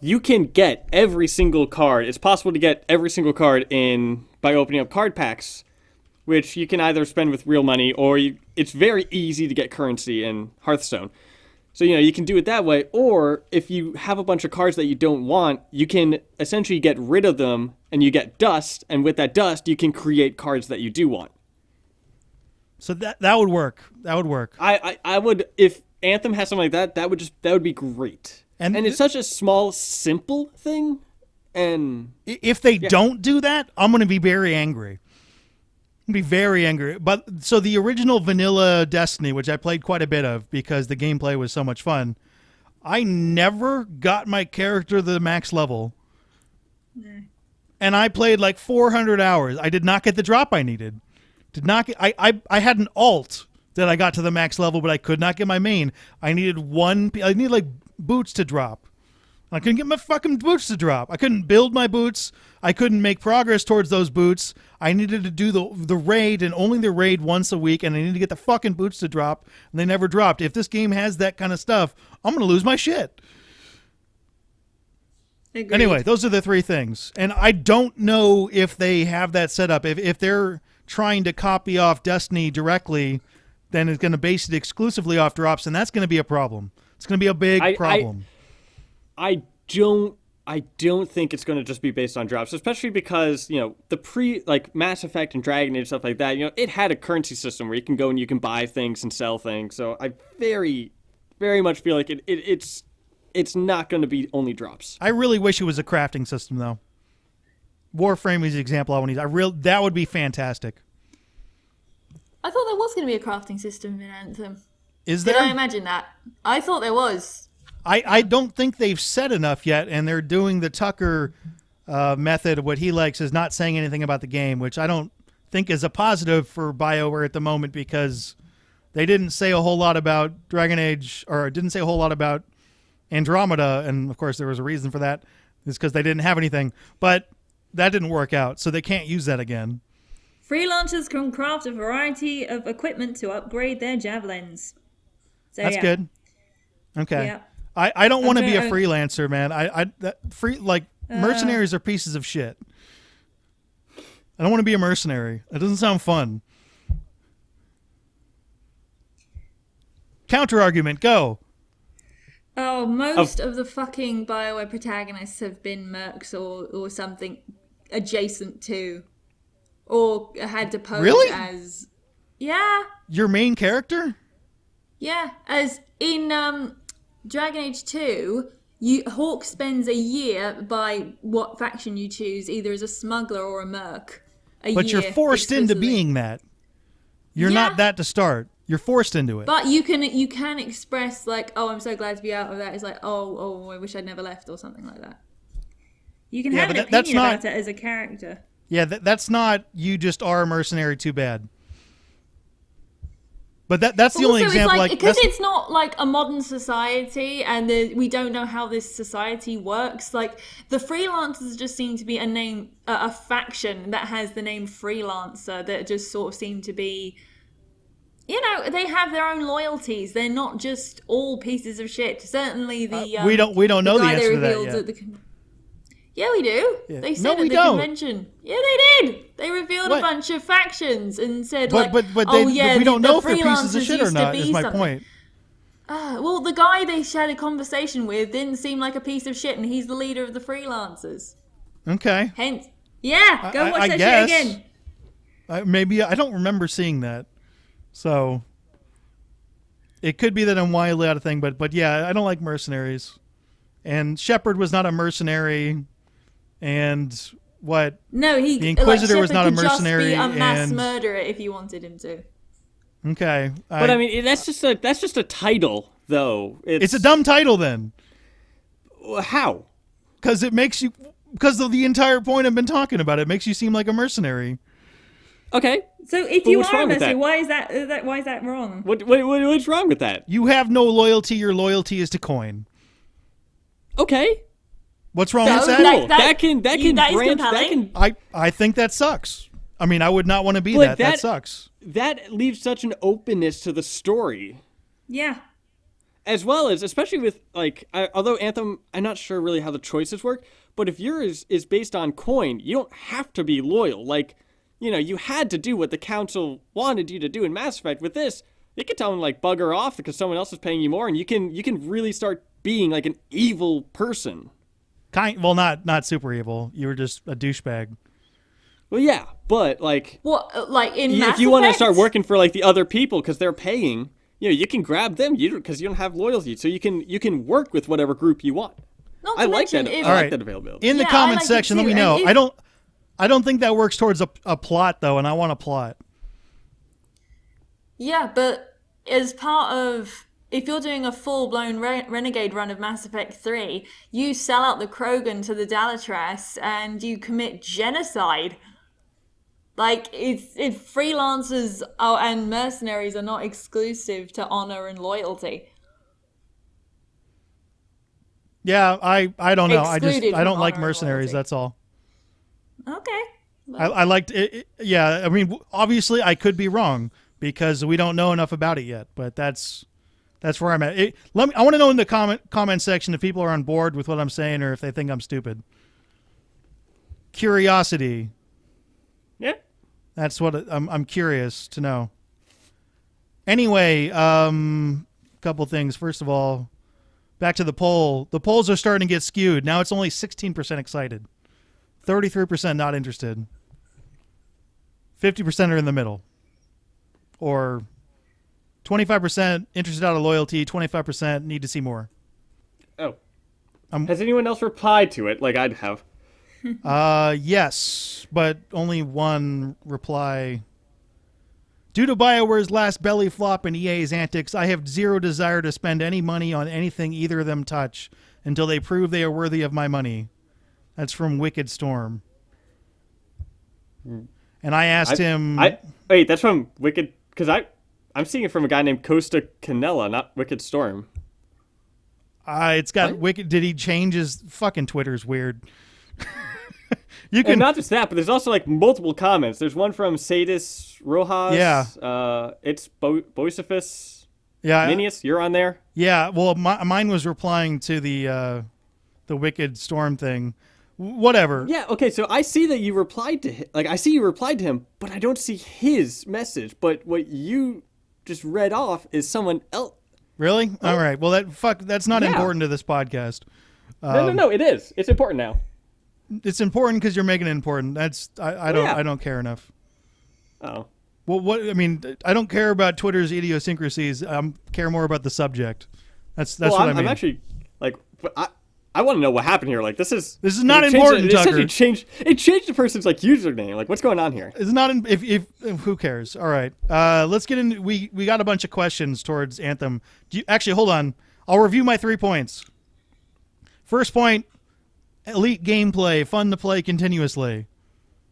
you can get every single card. It's possible to get every single card by opening up card packs, which you can either spend with real money or it's very easy to get currency in Hearthstone. So, you can do it that way, or if you have a bunch of cards that you don't want, you can essentially get rid of them, and you get dust, and with that dust, you can create cards that you do want. So that would work. That would work. I would, if Anthem has something like that, that would be great. And it's such a small, simple thing, and... If they don't do that, I'm going to be very angry. Be very angry. But so the original vanilla Destiny, which I played quite a bit of because the gameplay was so much fun, I never got my character to the max level. No. And I played like 400 hours. I did not get the drop I needed. I had an alt that I got to the max level, but I could not get my main. I needed like boots to drop. I couldn't get my fucking boots to drop. I couldn't build my boots. I couldn't make progress towards those boots. I needed to do the raid, and only the raid once a week, and I needed to get the fucking boots to drop, and they never dropped. If this game has that kind of stuff, I'm going to lose my shit. Agreed. Anyway, those are the three things. And I don't know if they have that set up. If they're trying to copy off Destiny directly, then it's going to base it exclusively off drops, and that's going to be a problem. It's going to be a big problem. I don't think it's going to just be based on drops, especially because, the Mass Effect and Dragon Age, stuff like that, it had a currency system where you can go and you can buy things and sell things. So I very, very much feel like it's not going to be only drops. I really wish it was a crafting system, though. Warframe is the example I want to use. That would be fantastic. I thought there was going to be a crafting system in Anthem. Is there? Did I imagine that? I thought there was. I don't think they've said enough yet, and they're doing the Tucker method. What he likes is not saying anything about the game, which I don't think is a positive for BioWare at the moment, because they didn't say a whole lot about Dragon Age, or didn't say a whole lot about Andromeda, and of course there was a reason for that. It's because they didn't have anything, but that didn't work out, so they can't use that again. Freelancers can craft a variety of equipment to upgrade their javelins. So, that's good. Okay. Yeah. I don't want to be a freelancer, man. Mercenaries are pieces of shit. I don't want to be a mercenary. It doesn't sound fun. Counter argument, go. Oh, most of the fucking BioWare protagonists have been mercs or something adjacent to, or had to pose as. Yeah. Your main character? Yeah, as in Dragon Age 2, Hawk spends a year by what faction you choose, either as a smuggler or a merc. But you're forced into being that. You're not that to start. You're forced into it. But you can express like, oh, I'm so glad to be out of that. It's like, oh, I wish I'd never left, or something like that. You can have an opinion about it as a character. Yeah, that's not you just are a mercenary, too bad. But that's the only example. Because it's not like a modern society, and we don't know how this society works. Like the freelancers just seem to be a faction that has the name Freelancer that just sort of seem to be, they have their own loyalties. They're not just all pieces of shit. Certainly the we don't know the answer to that yet. Yeah, we do. Yeah. They said at the convention. Yeah, they did. They revealed a bunch of factions and said, but we don't know if they're pieces of shit or not, is my point. Well, the guy they had a conversation with didn't seem like a piece of shit, and he's the leader of the freelancers. Okay. Hence, yeah, go watch that shit again. Maybe I don't remember seeing that. So it could be that I'm wildly out of thing, but yeah, I don't like mercenaries. And Shepard was not a mercenary. And what? No, the Inquisitor was not a mercenary. Just be a mass murderer if you wanted him to. Okay, but I mean that's just a title, though. It's a dumb title then. How? Because of the entire point I've been talking about. It makes you seem like a mercenary. Okay. So if you are a mercenary, why is that wrong? What's wrong with that? You have no loyalty. Your loyalty is to coin. Okay. What's wrong So, with like, that? That can that is branch. That compelling. can I think that sucks. I mean, I would not want to be Like that. That sucks. that leaves such an openness to the story. Yeah. As well as, especially with, like, although Anthem, I'm not sure really how the choices work, but if yours is based on coin, you don't have to be loyal. Like, you know, you had to do what the council wanted you to do in Mass Effect. With this, you can tell them, like, bugger off because someone else is paying you more, and you can really start being, like, an evil person. Well, not super evil. You were just a douchebag. Well, yeah, but, like... What, like in Mass if you want to Effect? start working for, like, the other people because they're paying... You know, you can grab them because you don't have loyalty, so you can work with whatever group you want. Not I to like that. mention if- I All like right. that availability. In the Yeah, I comment like it section, let too, me and know. if- I don't think that works towards a plot though, and I want a plot. Yeah, but as part of, if you're doing a full-blown renegade run of Mass Effect 3, you sell out the Krogan to the Dalatrass and you commit genocide. Like, if freelancers and mercenaries are not exclusive to honor and loyalty. Yeah, I don't know. I Excluded don't from like honor and mercenaries. loyalty. That's all. Okay. I liked it. Yeah, I mean, obviously, I could be wrong because we don't know enough about it yet. But that's where I'm at. I want to know in the comment section if people are on board with what I'm saying or if they think I'm stupid. Curiosity. Yeah. That's what I'm curious to know. Anyway, couple things. First of all, back to the poll. The polls are starting to get skewed. Now it's only 16% excited. 33% not interested. 50% are in the middle. Or 25% interested out of loyalty, 25% need to see more. Oh. Has anyone else replied to it like I'd have? Yes, but only one reply. Due to BioWare's last belly flop and EA's antics, I have zero desire to spend any money on anything either of them touch until they prove they are worthy of my money. That's from Wicked Storm. And I asked him... Wait, that's from Wicked... Because I'm seeing it from a guy named Costa Canella, not Wicked Storm. It's got What? Wicked... Did he change his... Fucking Twitter's weird. You And not just that, but there's also, like, multiple comments. There's one from Sadis Rojas. Yeah. It's Boisiphus. Yeah. Minius, you're on there. Yeah, well, mine was replying to the Wicked Storm thing. Whatever. Yeah, okay, so I see that you replied to him. Like, I see you replied to him, but I don't see his message. But what you just read off is someone else. Really? All right. Well, that's not Yeah. important to this podcast. No, it is. It's important now. It's important because you're making it important. I don't care enough. Oh. Well, what I mean, I don't care about Twitter's idiosyncrasies. I care more about the subject. That's what I mean. I'm actually like, I want to know what happened here. Like, this is not important, Tucker. It changed the person's like username. Like, what's going on here? It's not if who cares? All right. Let's get in. We got a bunch of questions towards Anthem. Actually, hold on. I'll review my 3 points. First point: elite gameplay, fun to play continuously.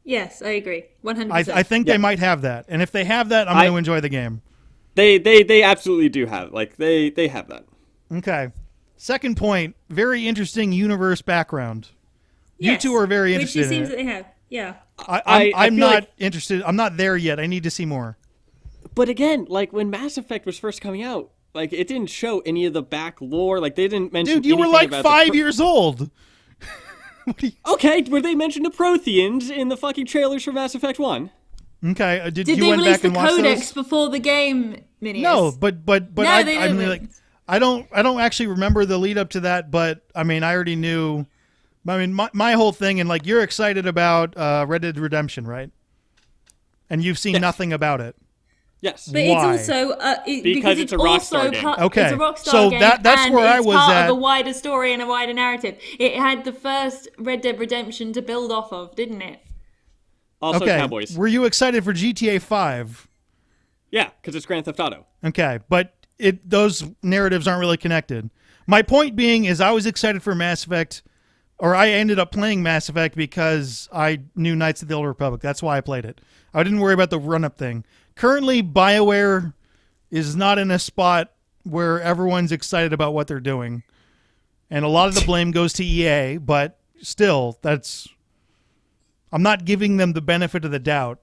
Yes, I agree. 100%. I think they might have that, and if they have that, I'm going to enjoy the game. They absolutely do have they have that. Okay. Second point: very interesting universe background. Yes, You two are very interested which it in seems it. that they have. Yeah. I'm feel not like- interested. I'm not there yet. I need to see more. But again, like when Mass Effect was first coming out, like it didn't show any of the back lore. Like they didn't mention. Dude, you were anything like about 5 years old. Okay, where they mentioned the Protheans in the fucking trailers for Mass Effect 1. Okay, did Did you they went release back the and watched codex those? before the game, Minius? No, but No, I they mean, didn't. like, I don't actually remember the lead up to that, but I mean, I already knew. I mean, my whole thing, and like, you're excited about Red Dead Redemption, right? And you've seen Yes. nothing about it. Yes. But Why? it's also Because it's a Rockstar game. Okay, It's a Rockstar so game, that's and where I it's was part at. of a wider story and a wider narrative. It had the first Red Dead Redemption to build off of, didn't it? Also, Okay, Cowboys. were you excited for GTA 5? Yeah, because it's Grand Theft Auto. Okay, but those narratives aren't really connected. My point being is I was excited for Mass Effect, or I ended up playing Mass Effect because I knew Knights of the Old Republic. That's why I played it. I didn't worry about the run-up thing. Currently, BioWare is not in a spot where everyone's excited about what they're doing. and a lot of the blame goes to EA, but still, I'm not giving them the benefit of the doubt.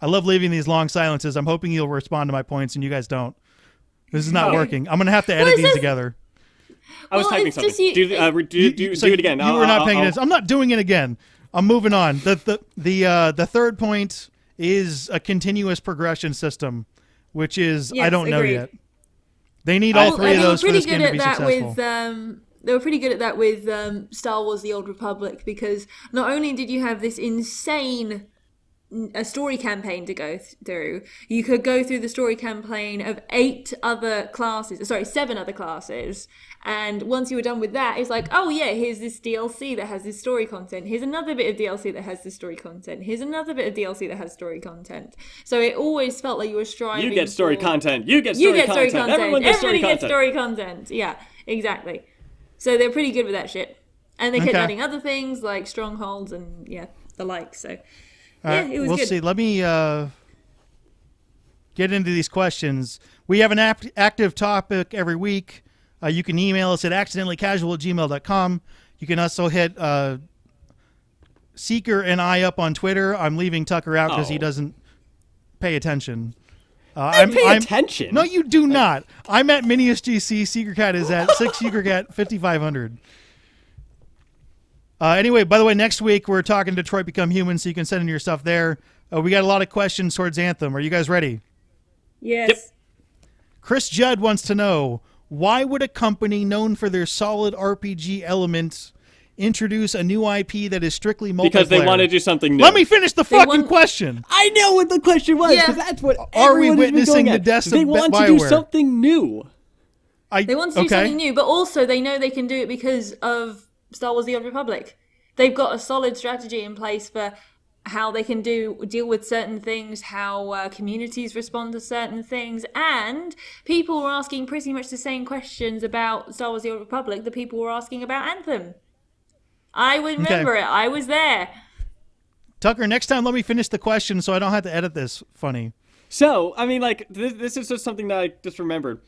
I love leaving these long silences. I'm hoping you'll respond to my points, and you guys don't. This is not working. I'm going to have to edit these together. I was typing something. Do it again. You were not paying attention. I'm not doing it again. I'm moving on. The third point is a continuous progression system, which is I don't know yet. They need all three of those for this game to be successful. They were pretty good at that with Star Wars: The Old Republic, because not only did you have this insane a story campaign to go through, you could go through the story campaign of 7 other classes, and once you were done with that, it's like, oh yeah, here's this DLC that has this story content, here's another bit of DLC that has this story content, here's another bit of DLC that has story content. So it always felt like you were striving. You get story content. You get story content. Everyone gets story content. Yeah, exactly. So they're pretty good with that shit, and they kept adding other things like strongholds and the like. So it was we'll good. see. Let me get into these questions. We have an active topic every week. You can email us at accidentallycasual@gmail.com. You can also hit Seeker and I up on Twitter. I'm leaving Tucker out because he doesn't pay attention. I pay attention. No, you do not. I'm at MiniusGC. SeekerCat is at 6SeekerCat 5500. Anyway, by the way, next week we're talking Detroit Become Human, so you can send in your stuff there. We got a lot of questions towards Anthem. Are you guys ready? Yes. Yep. Chris Judd wants to know, why would a company known for their solid RPG elements introduce a new IP that is strictly multiplayer? Because they want to do something new. Let me finish the fucking question. I know what the question was, because that's what Are we everyone has been witnessing going the at. deaths of They want to BioWare? do something new. They want to do something new, but also they know they can do it because of Star Wars: The Old Republic. They've got a solid strategy in place for how they can deal with certain things, how communities respond to certain things, and people were asking pretty much the same questions about Star Wars: The Old Republic that people were asking about Anthem. I would remember it. I was there. Tucker, next time let me finish the question so I don't have to edit this funny. So, I mean, like, this is just something that I just remembered.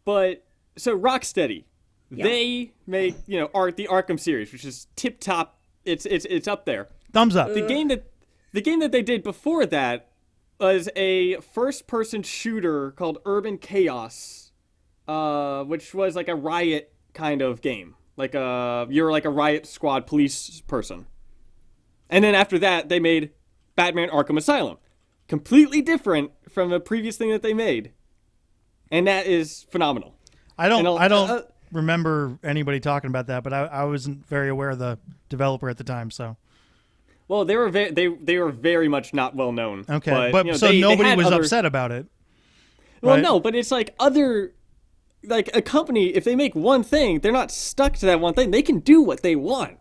But, so Rocksteady, they make, the Arkham series, which is tip-top. It's up there. Thumbs up. The game that they did before that was a first-person shooter called Urban Chaos, which was like a Riot kind of game. You're like a Riot Squad police person. And then after that, they made Batman Arkham Asylum. Completely different from the previous thing that they made. And that is phenomenal. I don't remember anybody talking about that, but I wasn't very aware of the developer at the time, so. Well, they were very much not well known. Okay, but so nobody was upset about it. Well, right? no, but it's like a company, if they make one thing, they're not stuck to that one thing. They can do what they want.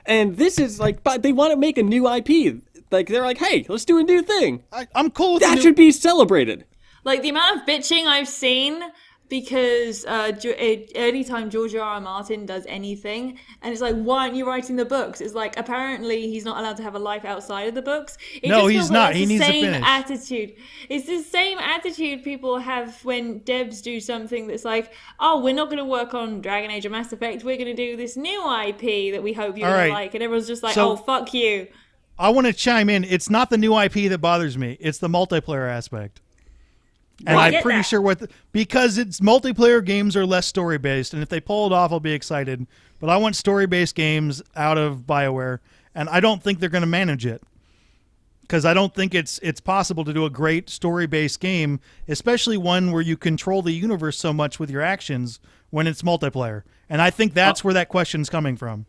And this is but they want to make a new IP. Like, they're like, hey, let's do a new thing. I'm cool with that. Should be celebrated. Like, the amount of bitching I've seen because anytime George R.R. Martin does anything, and it's like, why aren't you writing the books? It's like, apparently he's not allowed to have a life outside of the books. No, he's not. He needs to finish. Attitude. It's the same attitude people have when devs do something that's like, oh, we're not going to work on Dragon Age or Mass Effect. We're going to do this new IP that we hope you're going to like. And everyone's just like, oh, fuck you. I want to chime in. It's not the new IP that bothers me. It's the multiplayer aspect. And I'm pretty sure because it's multiplayer games are less story based, and if they pull it off, I'll be excited. But I want story based games out of BioWare, and I don't think they're going to manage it because I don't think it's possible to do a great story based game, especially one where you control the universe so much with your actions when it's multiplayer. And I think that's where that question's coming from.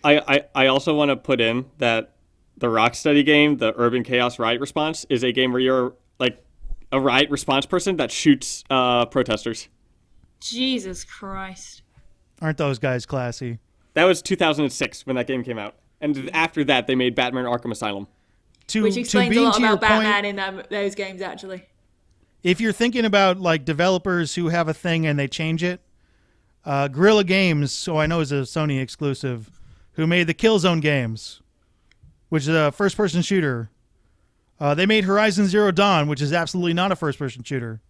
I also want to put in that the Rocksteady game, the Urban Chaos Riot Response, is a game where you're like a riot response person that shoots protesters. Jesus Christ. Aren't those guys classy? That was 2006 when that game came out. And after that, they made Batman Arkham Asylum. Which explains a lot about Batman in those games, actually. If you're thinking about like developers who have a thing and they change it, Guerrilla Games, who I know is a Sony exclusive, who made the Killzone games, which is a first-person shooter. They made Horizon Zero Dawn, which is absolutely not a first-person shooter.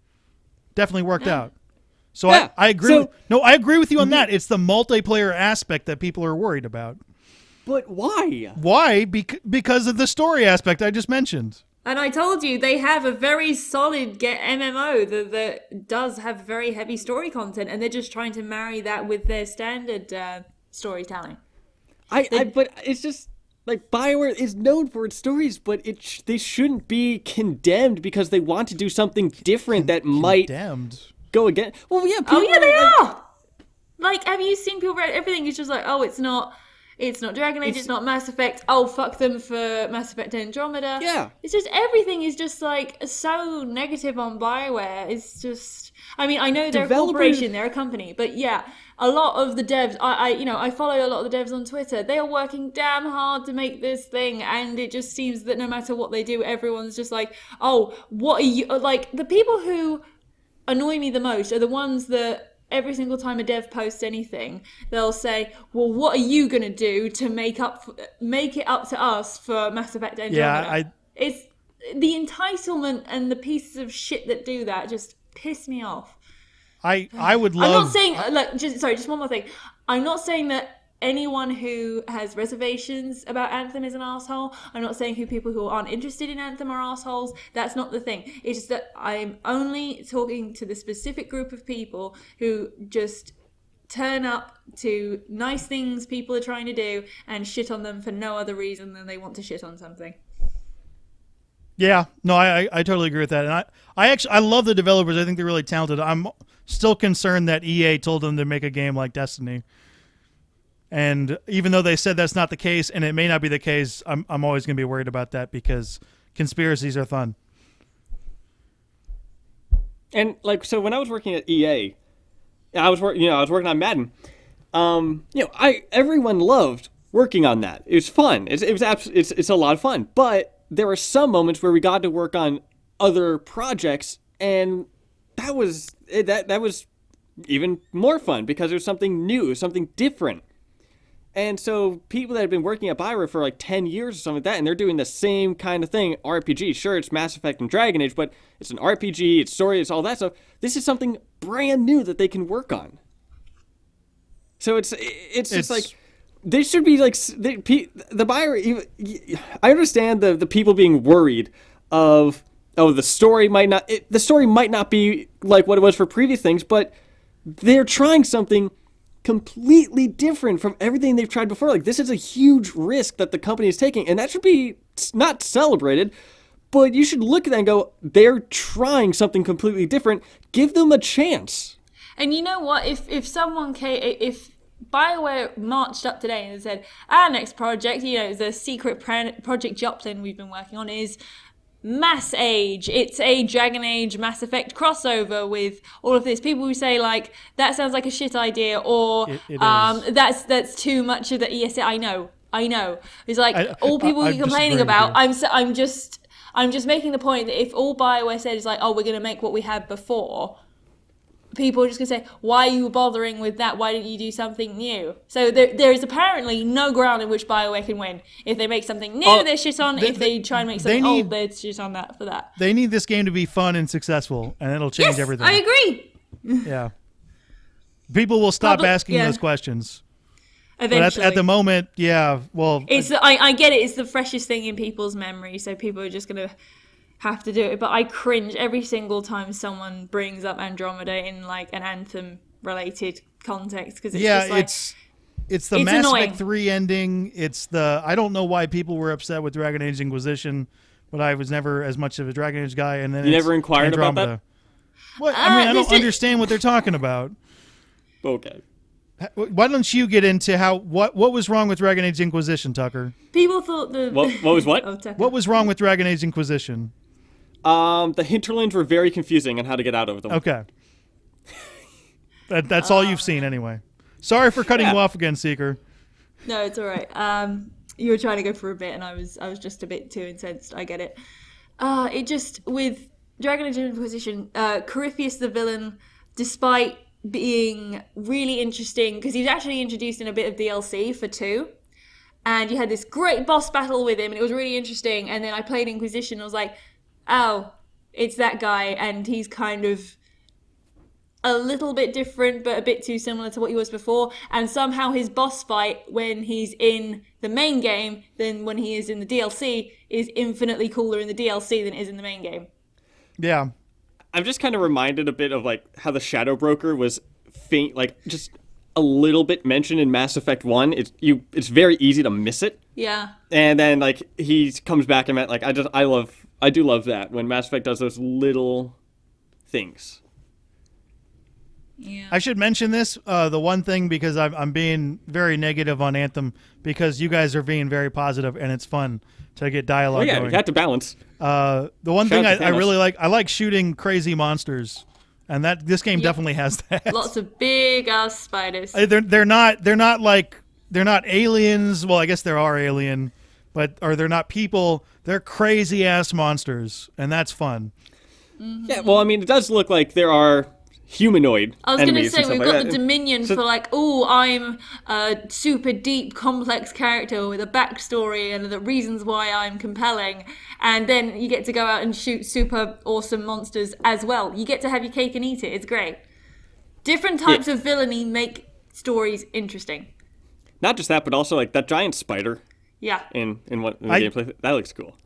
Definitely worked out. So Yeah, I agree. so- I agree with you on that. It's the multiplayer aspect that people are worried about. But why? Why? Because of the story aspect I just mentioned. And I told you they have a very solid MMO that does have very heavy story content, and they're just trying to marry that with their standard storytelling. But it's just like BioWare is known for its stories, but they shouldn't be condemned because they want to do something different that might Condemned. go again. Well, yeah. Oh yeah, they like, are. Like, have you seen people read everything? It's just like, oh, it's not Dragon Age, it's not Mass Effect. Oh, fuck them for Mass Effect Andromeda. Yeah. It's just everything is just like so negative on BioWare. It's just, I mean, I know they're a corporation, they're a company, but yeah, a lot of the devs, I follow a lot of the devs on Twitter. They are working damn hard to make this thing, and it just seems that no matter what they do, everyone's just like, oh, what are you, like, the people who annoy me the most are the ones that every single time a dev posts anything, they'll say, well, what are you going to do to make it up to us for Mass Effect Andromeda? It's the entitlement and the pieces of shit that do that just piss me off. I would love... I'm not saying, look, just one more thing. I'm not saying that anyone who has reservations about Anthem is an asshole. I'm not saying people who aren't interested in Anthem are assholes. That's not the thing. It's just that I'm only talking to the specific group of people who just turn up to nice things people are trying to do and shit on them for no other reason than they want to shit on something. Yeah, no, I totally agree with that. And I love the developers. I think they're really talented. I'm still concerned that EA told them to make a game like Destiny. And even though they said that's not the case, and it may not be the case, I'm always going to be worried about that because conspiracies are fun. And like, so when I was working at EA, I was working on Madden. Everyone loved working on that. It was fun. It's a lot of fun. But there were some moments where we got to work on other projects, and that was even more fun because it was something new, something different. And so people that have been working at BioWare for like 10 years or something like that, and they're doing the same kind of thing, RPG. Sure, it's Mass Effect and Dragon Age, but it's an RPG, it's story, it's all that stuff. This is something brand new that they can work on. So it's just like, they should be like, the BioWare, I understand the people being worried of, the story might not be like what it was for previous things, but they're trying something completely different from everything they've tried before. Like, this is a huge risk that the company is taking, and that should be not celebrated, but you should look at that and go, they're trying something completely different. Give them a chance. And you know what? If BioWare marched up today and said, our next project, the secret Project Joplin we've been working on is Mass Age. It's a Dragon Age Mass Effect crossover with all of this. People who say like that sounds like a shit idea, or that's too much of the ESA. I know. It's like all people are complaining about. I'm just making the point that if all BioWare said is like, oh, we're gonna make what we had before, people are just going to say, why are you bothering with that? Why didn't you do something new? So there is apparently no ground in which BioWare can win. If they make something new, they're shit on. If they try and make something old, they're shit on that for that. They need this game to be fun and successful, and it'll change everything. I agree. Yeah. People will stop asking those questions. Eventually. But at the moment, well... I get it. It's the freshest thing in people's memory, so people are just going to have to do it, but I cringe every single time someone brings up Andromeda in like an Anthem related context, because it's just like, it's the Mass Effect 3 ending. I don't know why people were upset with Dragon Age Inquisition, but I was never as much of a Dragon Age guy. And then you never inquired Andromeda. about that? Well, I mean, I don't understand what they're talking about. Okay. Why don't you get into what was wrong with Dragon Age Inquisition, Tucker? People thought what was what? Oh, Tucker. What was wrong with Dragon Age Inquisition? The hinterlands were very confusing on how to get out of them. Okay. That's all you've seen anyway. Sorry for cutting you off again, Seeker. No, it's all right. You were trying to go for a bit, and I was just a bit too incensed. I get it. It just, with Dragon Age Inquisition, Corypheus the villain, despite being really interesting, because he's actually introduced in a bit of DLC for 2, and you had this great boss battle with him, and it was really interesting, and then I played Inquisition, and I was like, oh, it's that guy, and he's kind of a little bit different, but a bit too similar to what he was before. And somehow his boss fight when he's in the main game than when he is in the DLC is infinitely cooler in the DLC than it is in the main game. Yeah. I'm just kind of reminded a bit of like how the Shadow Broker was faint, like just a little bit mentioned in Mass Effect 1. It's very easy to miss it. Yeah. And then like he comes back and like I do love that when Mass Effect does those little things. Yeah. I should mention this, the one thing, because I'm being very negative on Anthem because you guys are being very positive and it's fun to get dialogue You going. have to balance. The one Shout thing out to I really Thanos. like, I like shooting crazy monsters, and that this game definitely has that. Lots of big ass spiders. They're not aliens. Well, I guess there are alien, or they're not people. They're crazy ass monsters, and that's fun. Yeah, well, I mean, it does look like there are humanoid I was going to enemies say, and we've stuff got like the that. Dominion for like, oh, I'm a super deep, complex character with a backstory and the reasons why I'm compelling. And then you get to go out and shoot super awesome monsters as well. You get to have your cake and eat it. It's great. Different types of villainy make stories interesting. Not just that, but also like that giant spider Yeah. in the gameplay. That looks cool.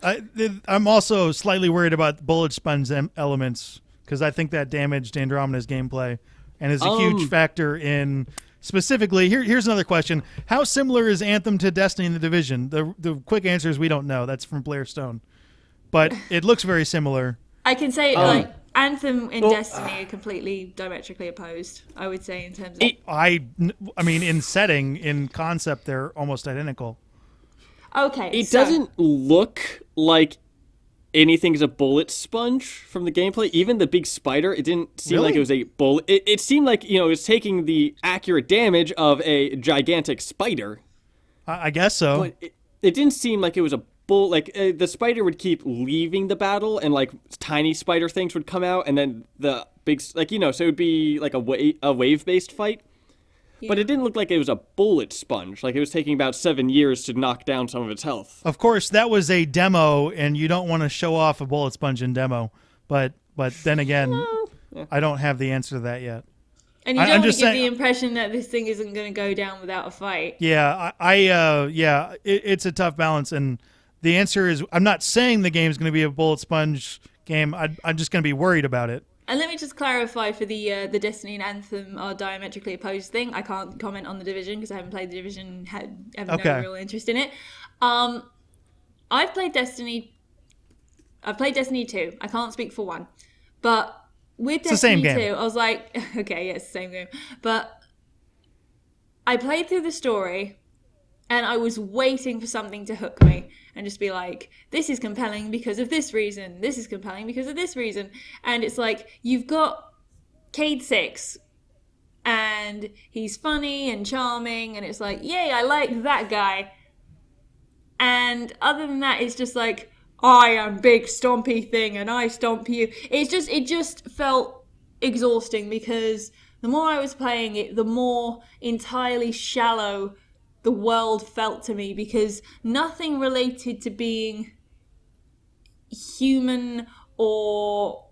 I'm also slightly worried about bullet sponge elements because I think that damaged Andromeda's gameplay and is a huge factor in specifically. Here's another question: how similar is Anthem to Destiny and the Division? The quick answer is we don't know. That's from Blair Stone, but it looks very similar. I can say, like, Anthem and Destiny are completely diametrically opposed, I would say, in terms of... I mean, in setting, in concept, they're almost identical. Okay, It doesn't look like anything's a bullet sponge from the gameplay. Even the big spider, it didn't seem like Really? it was a bullet. It seemed like, it was taking the accurate damage of a gigantic spider. I guess so. But it didn't seem like it was a bull. Like, the spider would keep leaving the battle, and, like, tiny spider things would come out, and then the big... Like, so it would be, like, a wave-based fight. But it didn't look like it was a bullet sponge. Like, it was taking about 7 years to knock down some of its health. Of course, that was a demo, and you don't want to show off a bullet sponge in demo. But then again, I don't have the answer to that yet. And you I'm don't want to just give saying- the impression that this thing isn't going to go down without a fight. Yeah, it's a tough balance, and the answer is I'm not saying the game's going to be a bullet sponge game. I'm just going to be worried about it. And let me just clarify for the Destiny and Anthem are diametrically opposed thing. I can't comment on the Division because I haven't played the Division, have Okay. no real interest in it. I've played Destiny 2. I can't speak for 1. But with It's the same Destiny game. 2, I was like, okay, yeah, it's the same game. But I played through the story and I was waiting for something to hook me and just be like, this is compelling because of this reason. This is compelling because of this reason. And it's like, you've got Cade 6 and he's funny and charming and it's like, yay, I like that guy. And other than that, it's just like, I am big stompy thing and I stomp you. It just felt exhausting because the more I was playing it, the more entirely shallow the world felt to me because nothing related to being human or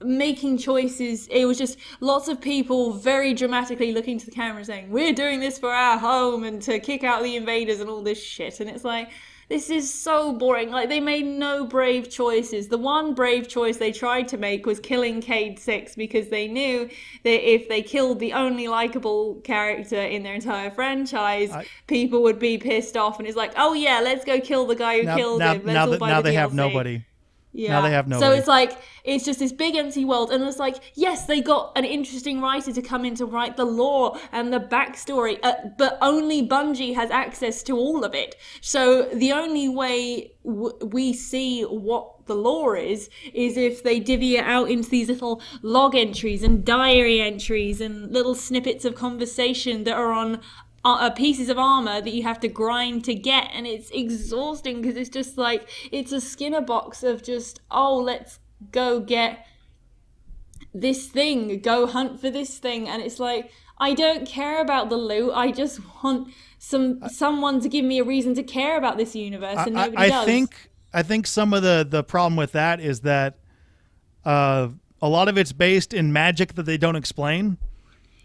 making choices. It was just lots of people very dramatically looking to the camera saying, we're doing this for our home and to kick out the invaders and all this shit. And it's like, this is so boring. Like, they made no brave choices. The one brave choice they tried to make was killing Cade 6 because they knew that if they killed the only likable character in their entire franchise, people would be pissed off. And it's like, oh yeah, let's go kill the guy who killed him. Let's all buy now the they have DLC. nobody. Yeah. Now they have So nobody. it's like, it's just this big empty world. And it's like, yes, they got an interesting writer to come in to write the lore and the backstory, but only Bungie has access to all of it. So the only way we see what the lore is if they divvy it out into these little log entries and diary entries and little snippets of conversation that are on pieces of armor that you have to grind to get, and it's exhausting because it's just like, it's a Skinner box of just, oh, let's go get this thing, go hunt for this thing, and it's like, I don't care about the loot, I just want someone to give me a reason to care about this universe, and nobody does. I think some of the problem with that is that a lot of it's based in magic that they don't explain.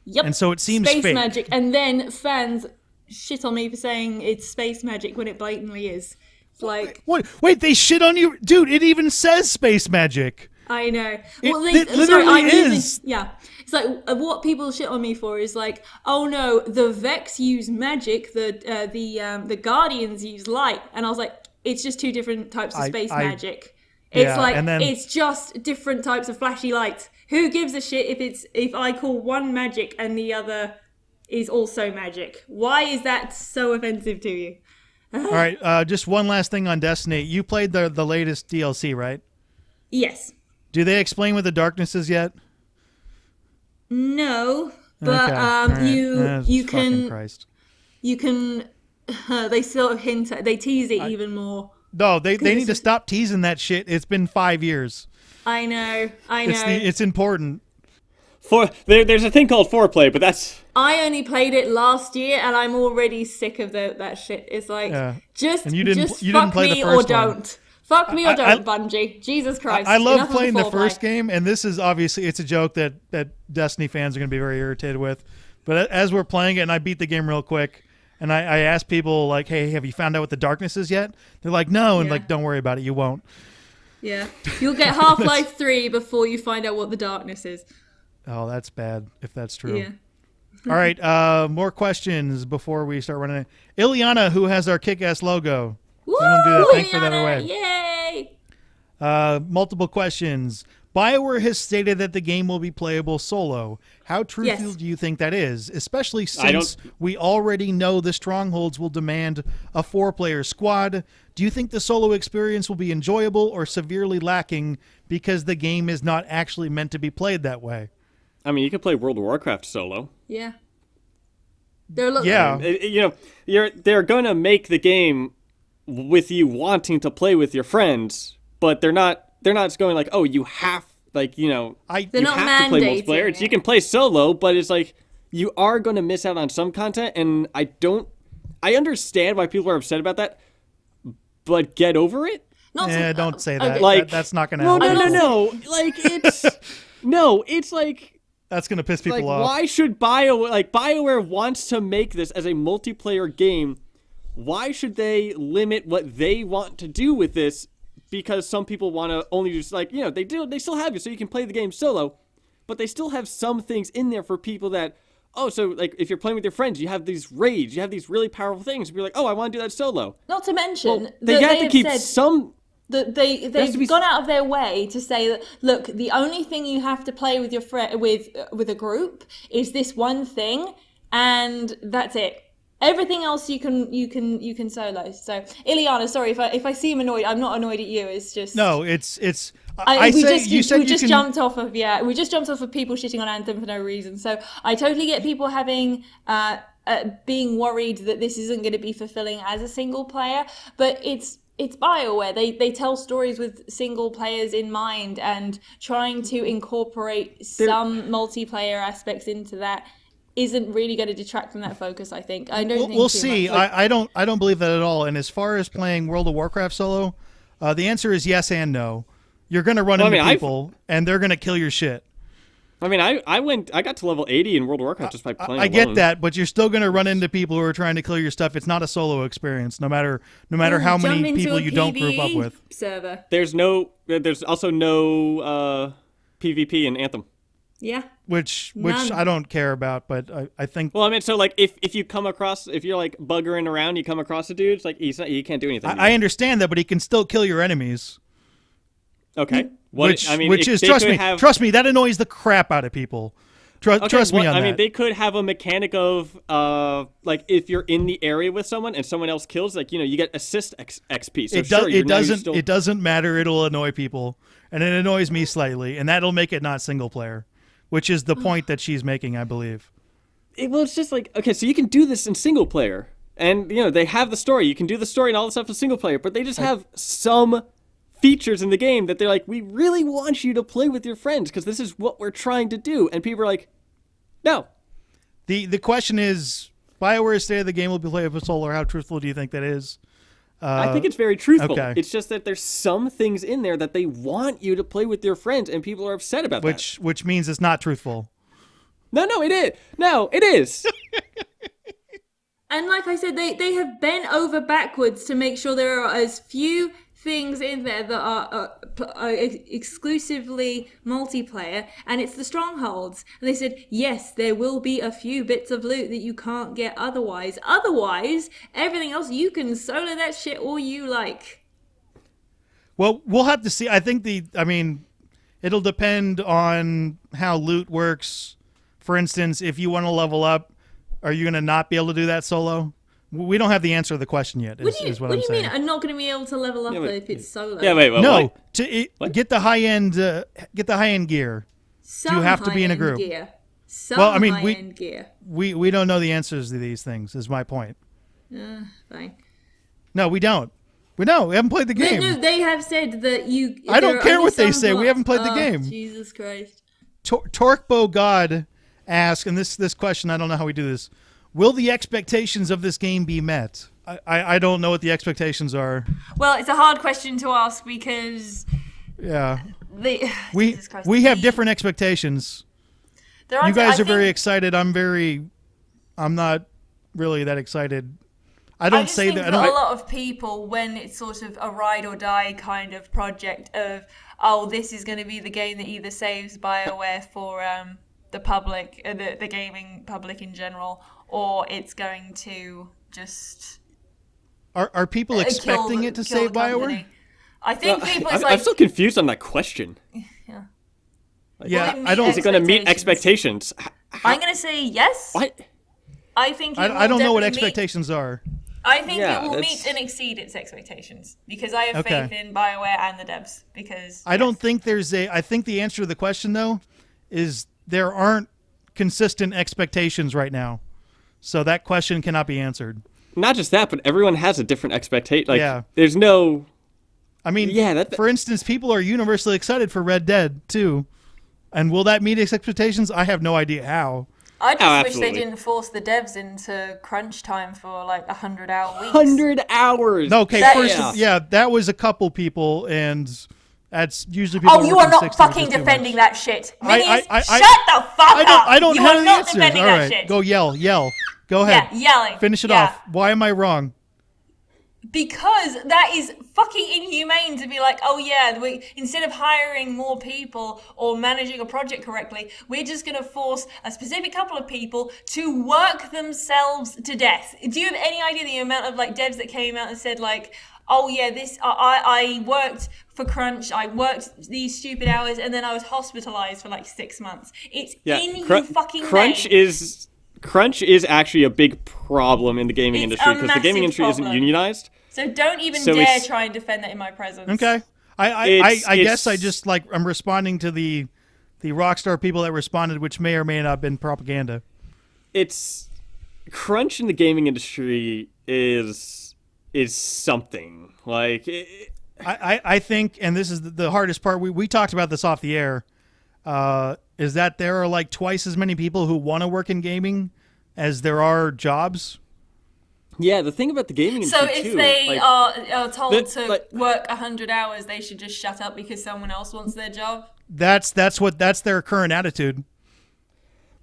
Yep. And so it seems space fake. magic, and then fans shit on me for saying it's space magic when it blatantly is. It's like, Wait, they shit on you, dude. It even says space magic. I know. It literally is. Yeah. It's like what people shit on me for is like, oh no, the Vex use magic, the Guardians use light, and I was like, it's just two different types of space magic. It's like it's just different types of flashy lights. Who gives a shit if I call one magic and the other is also magic? Why is that so offensive to you? All right, just one last thing on Destiny. You played the latest DLC, right? Yes. Do they explain what the darkness is yet? No, but Okay. you can Christ. they sort of hint at, they tease it even more. No, they need to stop teasing that shit. It's been 5 years. I know. It's important. There's a thing called foreplay, but that's... I only played it last year, and I'm already sick of that shit. It's like, just fuck me or don't. Fuck me or don't, Bungie. Jesus Christ. I love Enough of playing the foreplay. first game, and this is obviously, it's a joke that Destiny fans are going to be very irritated with. But as we're playing it, and I beat the game real quick, and I ask people, like, hey, have you found out what the darkness is yet? They're like, no, and like, don't worry about it, you won't. Yeah. You'll get Half-Life 3 before you find out what the darkness is. Oh, that's bad, if that's true. Yeah. All right, more questions before we start running. Ileana, who has our kick-ass logo. Woo! I'm gonna do the thing for the other way. Yay! Multiple questions. BioWare has stated that the game will be playable solo. How truthful Yes. do you think that is? Especially since we already know the Strongholds will demand a 4-player squad. Do you think the solo experience will be enjoyable or severely lacking because the game is not actually meant to be played that way? I mean, you could play World of Warcraft solo. Yeah. Yeah. They're going to make the game with you wanting to play with your friends, but they're not just going like, oh, you have, like, you know, They're you not have to play mandating multiplayer. it. You can play solo, but it's like you are going to miss out on some content, and I understand why people are upset about that, but get over it. Don't say that. Okay. Like, that's not going to help. No. Like, it's it's like, That's going to piss people like, off. why should BioWare wants to make this as a multiplayer game? Why should they limit what they want to do with this? Because some people want to only just, like, you know, they still have it so you can play the game solo, but they still have some things in there for people that, oh, so, like, if you're playing with your friends, you have these raids, you have these really powerful things, and you're like, oh, I want to do that solo. Not to mention, They have to keep some... They've gone out of their way to say that, look, the only thing you have to play with your with a group is this one thing, and that's it. Everything else you can solo. So, Ileana, sorry if I seem annoyed. I'm not annoyed at you. It's just No, it's. we just jumped off of people shitting on Anthem for no reason. So I totally get people having being worried that this isn't going to be fulfilling as a single player, but it's BioWare. They tell stories with single players in mind, and trying to incorporate some multiplayer aspects into that isn't really going to detract from that focus. I think. I don't think we'll too see. much. I don't believe that at all. And as far as playing World of Warcraft solo, the answer is yes and no. You're going to run into people, and they're going to kill your shit. I mean, I got to level 80 in World of Warcraft just by playing I alone. get that, but you're still going to run into people who are trying to kill your stuff. It's not a solo experience, no matter how Jump many into people a you don't group up PvE with. server. There's also no PvP in Anthem. Yeah. Which None. I don't care about, but I think Well, I mean, so like if you come across, if you're like buggering around, you come across a dude, it's like he can't do anything. I understand that, but he can still kill your enemies. Okay. Which is trust me, that annoys the crap out of people. Trust me on that. I mean, they could have a mechanic of like if you're in the area with someone and someone else kills, like, you know, you get assist XP. So it doesn't matter. It'll annoy people, and it annoys me slightly, and that'll make it not single player, which is the point that she's making, I believe. Well, it's just like, okay, so you can do this in single player, and, you know, they have the story. You can do the story and all the stuff in single player, but they just have some features in the game that they're like, we really want you to play with your friends because this is what we're trying to do, and people are like, no. The question is, BioWare stated the game will be playable solo. How truthful do you think that is? I think it's very truthful. okay. It's just that there's some things in there that they want you to play with your friends, and people are upset about that. Which means it's not truthful. No, it is. No, it is. And like I said, they have bent over backwards to make sure there are as few things in there that are exclusively multiplayer, and it's the strongholds. And they said, yes, there will be a few bits of loot that you can't get otherwise. Otherwise, everything else, you can solo that shit all you like. Well, we'll have to see. I think it'll depend on how loot works. For instance, if you want to level up, are you going to not be able to do that solo? We don't have the answer to the question yet. What do you mean? I'm not going to be able to level up if it's solo. Yeah, wait. No, what? Get the high end gear. Some you have to be in a group. Gear. High-end gear. We don't know the answers to these things. Is my point. Fine. No, we don't. We haven't played the game. No, they have said that you. I don't care what they say. We haven't played the game. Jesus Christ. Torquebo God asks, and this question, I don't know how we do this. Will the expectations of this game be met? I don't know what the expectations are. Well, it's a hard question to ask because we have different expectations. You guys are very excited. I'm not really that excited. I just think that a lot of people, when it's sort of a ride or die kind of project of, oh, this is going to be the game that either saves BioWare for the public, the gaming public in general, or it's going to just are people expecting it to save BioWare? I think people. I'm still confused on that question. Yeah, I don't. Is it going to meet expectations? I'm going to say yes. What? I think I don't know what expectations are. I think it will meet and exceed its expectations because I have faith in BioWare and the devs. Because I don't think I think the answer to the question though is there aren't consistent expectations right now, so that question cannot be answered. Not just that, but everyone has a different expectation. There's no. I mean, for instance, people are universally excited for Red Dead 2, and will that meet its expectations? I have no idea how. I just wish they didn't force the devs into crunch time for like 100-hour weeks. 100 hours. Okay, that was a couple people, and that's usually people. Oh, you are not fucking defending that shit. Minions, shut the fuck up. I don't you have are the not answers. defending All that right, shit. go yell. Go ahead. Yeah, yelling. Finish it off. Why am I wrong? Because that is fucking inhumane to be like, oh yeah, instead of hiring more people or managing a project correctly, we're just going to force a specific couple of people to work themselves to death. Do you have any idea the amount of like devs that came out and said like, oh yeah, I worked for crunch, I worked these stupid hours, and then I was hospitalized for like 6 months. It's fucking Crunch is actually a big problem in the gaming industry because the gaming industry isn't unionized. So don't even dare try and defend that in my presence. Okay. I guess I just I'm responding to the Rockstar people that responded, which may or may not have been propaganda. It's crunch in the gaming industry is something like. I think, and this is the hardest part. We talked about this off the air. Is that there are like twice as many people who want to work in gaming as there are jobs. Yeah, the thing about the gaming industry So if too, they are told to work 100 hours, they should just shut up because someone else wants their job? That's their current attitude.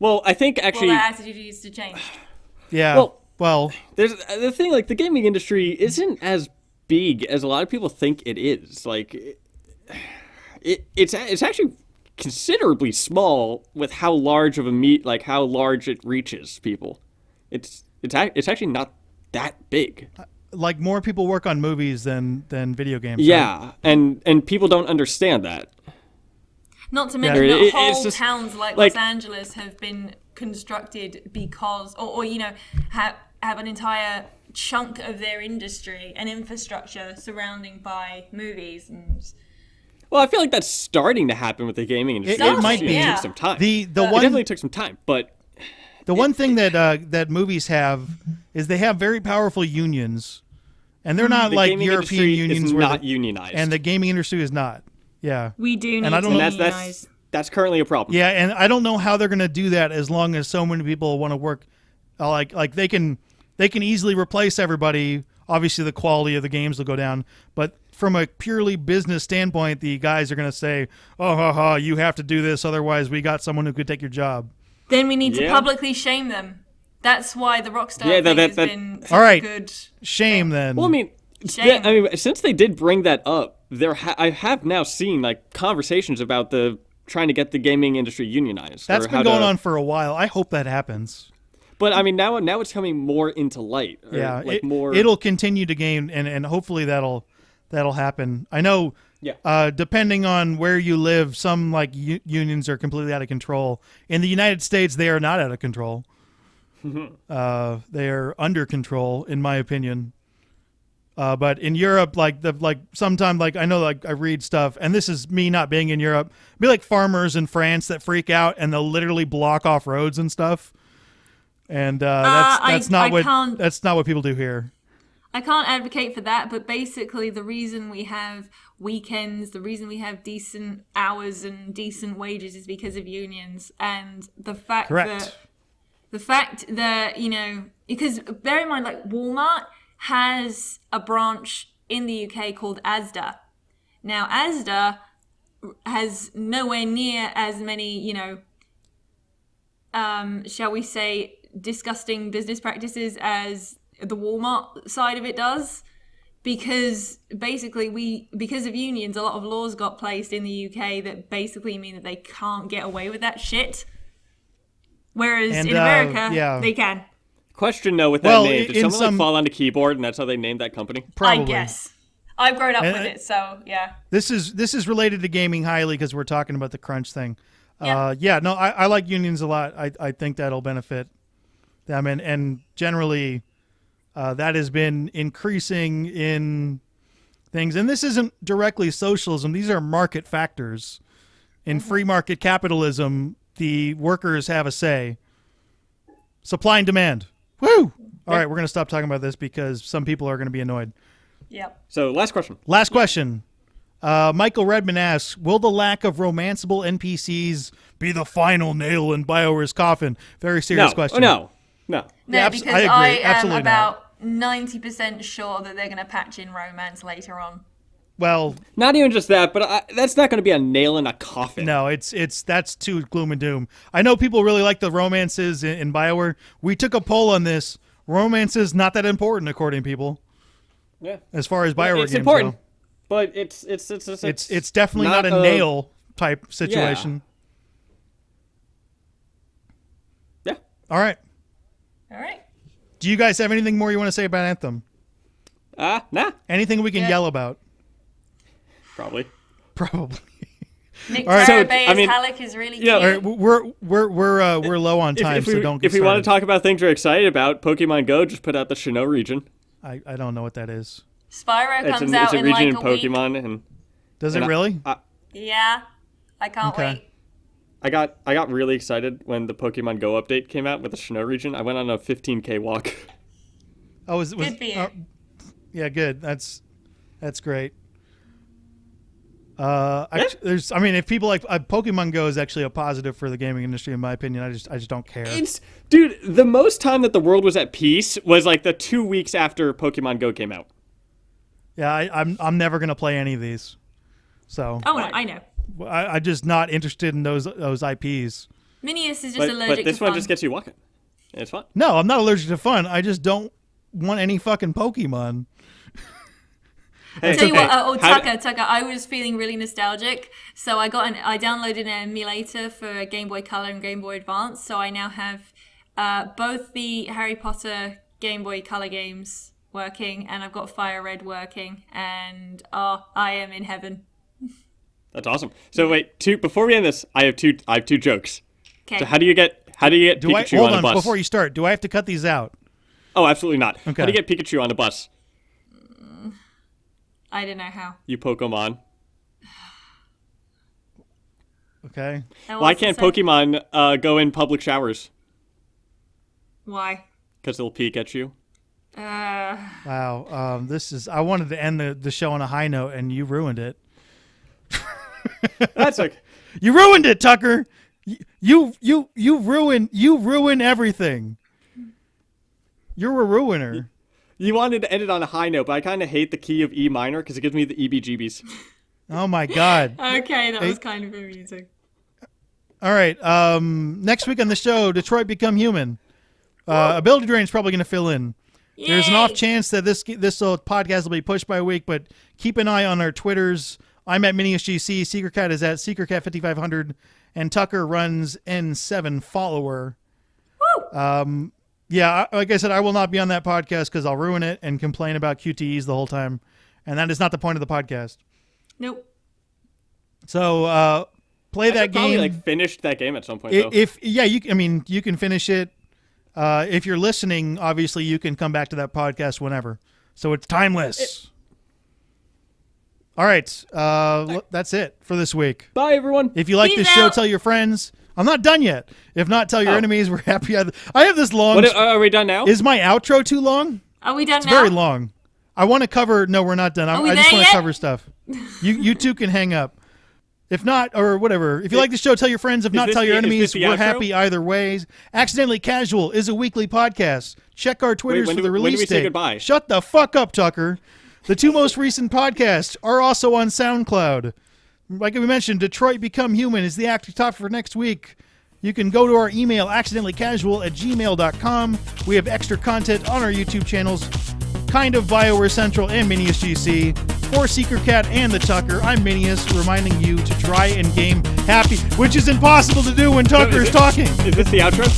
Well, I think actually... Well, their attitude needs to change. Yeah, well... There's the thing, like, the gaming industry isn't as big as a lot of people think it is. Like, it's actually considerably small with how large of how large it reaches people. It's actually not that big. Like more people work on movies than video games. Yeah, right? and people don't understand that. Not to mention that whole towns like Los Angeles have been constructed because, or have an entire chunk of their industry and infrastructure surrounding by movies and. Well, I feel like that's starting to happen with the gaming industry. It might be. It took some time. It one definitely took some time, but the one thing that movies have is they have very powerful unions, and they're not like European unions. Not unionized, and the gaming industry is not. Yeah, we do need and I don't to know, unionize. That's currently a problem. Yeah, and I don't know how they're going to do that as long as so many people want to work. Like they can easily replace everybody obviously the quality of the games will go down. But from a purely business standpoint, the guys are going to say, "Oh, you have to do this, otherwise we got someone who could take your job." Then we need to Yeah. publicly shame them. That's why the Rockstar Yeah, thing has that- been such All right. a good. Shame then. Well, I mean, Shame. since they did bring that up, I have now seen like conversations about trying to get the gaming industry unionized. That's or been how going to- on for a while. I hope that happens. But I mean, now it's coming more into light. Or, Yeah, like more. it'll continue to gain, and hopefully that'll happen. I know. Yeah. Depending on where you live, some like unions are completely out of control. In the United States, they are not out of control. They are under control, in my opinion. But in Europe, sometimes I know I read stuff, and this is me not being in Europe. Be like farmers in France that freak out and they'll literally block off roads and stuff. And that's not what people do here. I can't advocate for that, but basically the reason we have weekends, the reason we have decent hours and decent wages is because of unions, and the fact Correct. that because bear in mind, like Walmart has a branch in the UK called Asda. Now Asda has nowhere near as many, shall we say, disgusting business practices as the Walmart side of it does, because basically because of unions, a lot of laws got placed in the UK that basically mean that they can't get away with that shit, whereas in America they can. Question though with that Well, name, did in someone fall on the keyboard and that's how they named that company? Probably. I guess I've grown up with it, so yeah. This is related to gaming highly because we're talking about the crunch thing. Yeah. I like unions a lot. I think that'll benefit them, and generally that has been increasing in things. And this isn't directly socialism. These are market factors. In free market capitalism, the workers have a say. Supply and demand. Woo! All right, we're going to stop talking about this because some people are going to be annoyed. Yep. So last question. Last question. Michael Redman asks, will the lack of romanceable NPCs be the final nail in BioWare's coffin? Very serious question. No, Yeah, because I agree. I am Absolutely about 90% sure that they're going to patch in romance later on. Well, not even just that, but that's not going to be a nail in a coffin. no, that's too gloom and doom. I know people really like the romances in BioWare. We took a poll on this. Romance is not that important, according to people. Yeah. As far as BioWare it's games important, go. but it's definitely not a nail type situation. Yeah. All right. All right. Do you guys have anything more you want to say about Anthem? Nah. Anything we can yell about? Probably. Probably. Nick All right, Carabay so, I as mean, Halleck is really yeah, cute. All right, we're low on time, so don't get If we want to started. talk about things we're excited about, Pokemon Go just put out the Sinnoh region. I don't know what that is. Spyro It's comes a out in region like in a week. Pokemon, and Does it And really? Yeah. I can't Okay. wait. I got really excited when the Pokemon Go update came out with the Sinnoh region. I went on a 15K walk. Oh, was Good for you. yeah, good. That's great. If people like Pokemon Go is actually a positive for the gaming industry, in my opinion. I just don't care. Dude, the most time that the world was at peace was like the 2 weeks after Pokemon Go came out. Yeah, I'm never gonna play any of these. So Oh, no, I know. I'm just not interested in those IPs. Minius is just But allergic this to one fun. just gets you walking. It's fun. No, I'm not allergic to fun. I just don't want any fucking Pokemon. Hey, Tell you what, How Tucker, I was feeling really nostalgic, so I downloaded an emulator for Game Boy Color and Game Boy Advance, so I now have both the Harry Potter Game Boy Color games working, and I've got Fire Red working, and I am in heaven. That's awesome. So wait, before we end this, I have two jokes. Okay. So how do you get Pikachu hold on a on bus? before you start? Do I have to cut these out? Oh, absolutely not. Okay. How do you get Pikachu on a bus? I don't know how. You Pokemon. Okay. And Why what's the can't second- Pokemon go in public showers? Why? Because they'll peek at you. Wow. I wanted to end the show on a high note, and you ruined it. That's like You ruined it, Tucker. You ruin everything. You're a ruiner. You wanted to end it on a high note, but I kind of hate the key of E minor because it gives me the EBGBs. Oh my God. Okay, that was kind of amusing. All right. Next week on the show, Detroit Become Human. Ability Drain is probably going to fill in. There's an off chance that this podcast will be pushed by a week, but keep an eye on our Twitters. I'm at MiniusGC. SeekerCat is at SeekerCat5500, and Tucker runs N7 Follower. Woo! Yeah, like I said, I will not be on that podcast because I'll ruin it and complain about QTEs the whole time, and that is not the point of the podcast. Nope. So play that game. Probably finished that game at some point. Though. You can finish it. If you're listening, obviously you can come back to that podcast whenever. So it's timeless. All right, that's it for this week. Bye, everyone. If you like this show, tell your friends. I'm not done yet. If not, tell your enemies. We're happy. I have this long. Are we done now? Is my outro too long? Are we done It's now? very long. I want to cover. No, we're not done. I just want to cover stuff. You two can hang up. If not, or whatever. If you like the show, tell your friends. If not, tell your enemies. We're happy either ways. Accidentally Casual is a weekly podcast. Check our Twitters for the release when do we date. say goodbye? Shut the fuck up, Tucker. The two most recent podcasts are also on SoundCloud. Like we mentioned, Detroit Become Human is the active top for next week. You can go to our email, accidentallycasual@gmail.com. We have extra content on our YouTube channels, kind of BioWare Central and MiniusGC. For SeekerCat and the Tucker, I'm Minius, reminding you to try and game happy, which is impossible to do when Tucker is talking. Is this the outro?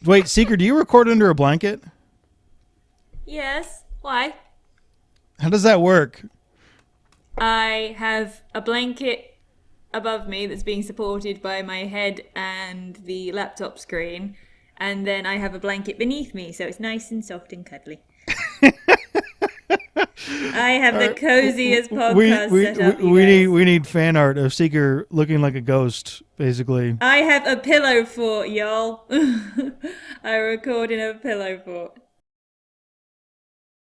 Wait, Seeker, do you record under a blanket? Yes. Why? How does that work? I have a blanket above me that's being supported by my head and the laptop screen, and then I have a blanket beneath me, so it's nice and soft and cuddly. I have the coziest podcast set up. We need fan art of Seeker looking like a ghost, basically. I have a pillow fort, y'all. I record in a pillow fort.